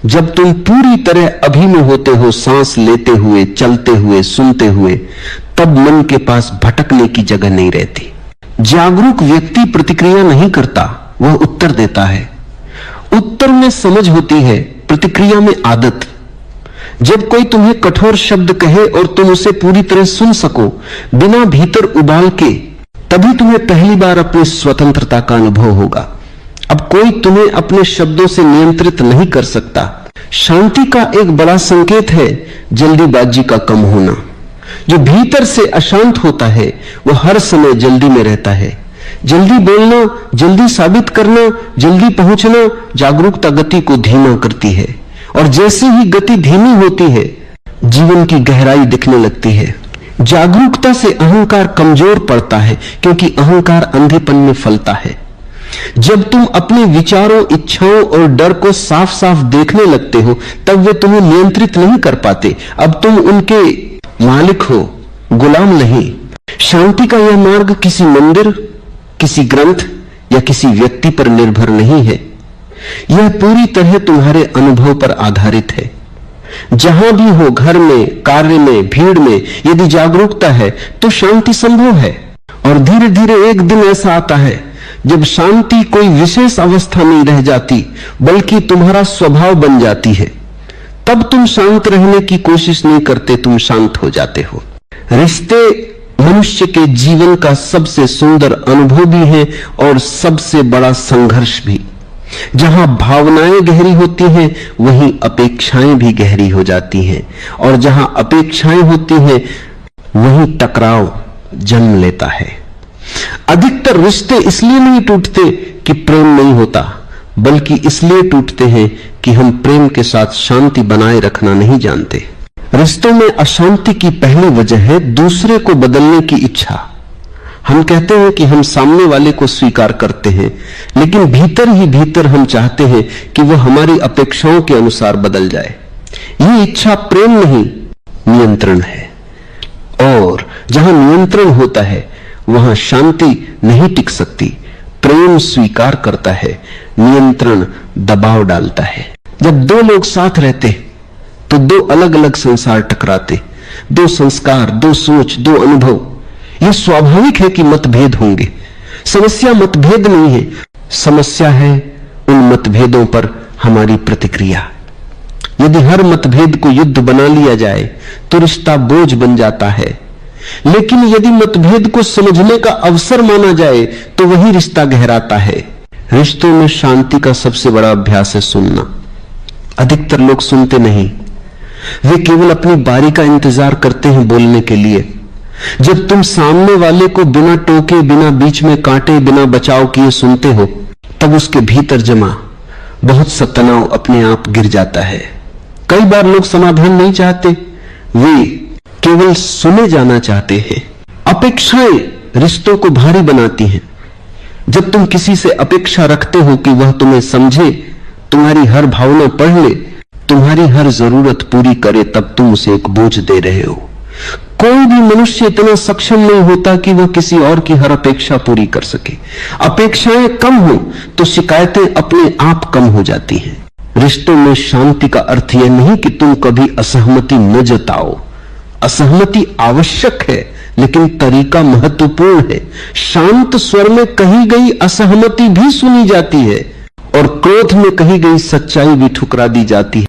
जब तुम पूरी तरह अभी में होते हो, सांस लेते हुए, चलते हुए, सुनते हुए, तब मन के पास भटकने की जगह नहीं रहती। जागरूक व्यक्ति प्रतिक्रिया नहीं करता, वह उत्तर देता है। उत्तर में समझ होती है, प्रतिक्रिया में आदत। जब कोई तुम्हें कठोर शब्द कहे और तुम उसे पूरी तरह सुन सको, बिना भीतर उबाल के, तभी तुम्हें पहली बार अपनी स्वतंत्रता का अनुभव होगा। अब कोई तुम्हें अपने शब्दों से नियंत्रित नहीं कर सकता। शांति का एक बड़ा संकेत है जल्दीबाजी का कम होना। जो भीतर से अशांत होता है वो हर समय जल्दी में रहता है। जल्दी बोलना, जल्दी साबित करना, जल्दी पहुंचना जागरूकता गति को धीमा करती है, और जैसे ही गति धीमी होती है जीवन की गहराई दिखने लगती है। जागरूकता से अहंकार कमजोर पड़ता है, क्योंकि अहंकार अंधेपन में फलता है। जब तुम अपने विचारों, इच्छाओं और डर को साफ साफ देखने लगते हो तब वे तुम्हें नियंत्रित नहीं कर पाते। अब तुम उनके मालिक हो, गुलाम नहीं। शांति का यह मार्ग किसी मंदिर, किसी ग्रंथ या किसी व्यक्ति पर निर्भर नहीं है। यह पूरी तरह तुम्हारे अनुभव पर आधारित है। जहां भी हो, घर में, कार्य में, भीड़ में, यदि जागरूकता है तो शांति संभव है। और धीरे धीरे एक दिन ऐसा आता है जब शांति कोई विशेष अवस्था नहीं रह जाती, बल्कि तुम्हारा स्वभाव बन जाती है। तब तुम शांत रहने की कोशिश नहीं करते, तुम शांत हो जाते हो। रिश्ते मनुष्य के जीवन का सबसे सुंदर अनुभव भी है और सबसे बड़ा संघर्ष भी। जहां भावनाएं गहरी होती हैं वहीं अपेक्षाएं भी गहरी हो जाती हैं, और जहां अपेक्षाएं होती हैं वहीं टकराव जन्म लेता है। अधिकतर रिश्ते इसलिए नहीं टूटते कि प्रेम नहीं होता, बल्कि इसलिए टूटते हैं कि हम प्रेम के साथ शांति बनाए रखना नहीं जानते। रिश्तों में अशांति की पहली वजह है दूसरे को बदलने की इच्छा। हम कहते हैं कि हम सामने वाले को स्वीकार करते हैं, लेकिन भीतर ही भीतर हम चाहते हैं कि वह हमारी अपेक्षाओं के अनुसार बदल जाए। ये इच्छा प्रेम नहीं, नियंत्रण है। और जहां नियंत्रण होता है वहां शांति नहीं टिक सकती। प्रेम स्वीकार करता है, नियंत्रण दबाव डालता है। जब दो लोग साथ रहते तो दो अलग अलग संसार टकराते, दो संस्कार, दो सोच, दो अनुभव। यह स्वाभाविक है कि मतभेद होंगे। समस्या मतभेद नहीं है, समस्या है उन मतभेदों पर हमारी प्रतिक्रिया। यदि हर मतभेद को युद्ध बना लिया जाए तो रिश्ता बोझ बन जाता है, लेकिन यदि मतभेद को समझने का अवसर माना जाए तो वही रिश्ता गहराता है। रिश्तों में शांति का सबसे बड़ा अभ्यास है सुनना। अधिकतर लोग सुनते नहीं, वे केवल अपनी बारी का इंतजार करते हैं बोलने के लिए। जब तुम सामने वाले को बिना टोके, बिना बीच में कांटे, बिना बचाव किए सुनते हो, तब उसके भीतर जमा बहुत सा तनाव अपने आप गिर जाता है। कई बार लोग समाधान नहीं चाहते, वे केवल सुने जाना चाहते हैं। अपेक्षाएं रिश्तों को भारी बनाती हैं। जब तुम किसी से अपेक्षा रखते हो कि वह तुम्हें समझे, तुम्हारी हर भावना पढ़ ले, तुम्हारी हर जरूरत पूरी करे, तब तुम उसे एक बोझ दे रहे हो। कोई भी मनुष्य इतना सक्षम नहीं होता कि वह किसी और की हर अपेक्षा पूरी कर सके। अपेक्षाएं कम हो तो शिकायतें अपने आप कम हो जाती हैं। रिश्तों में शांति का अर्थ यह नहीं कि तुम कभी असहमति न जताओ। असहमति आवश्यक है, लेकिन तरीका महत्वपूर्ण है। शांत स्वर में कही गई असहमति भी सुनी जाती है, और क्रोध में कही गई सच्चाई भी ठुकरा दी जाती है।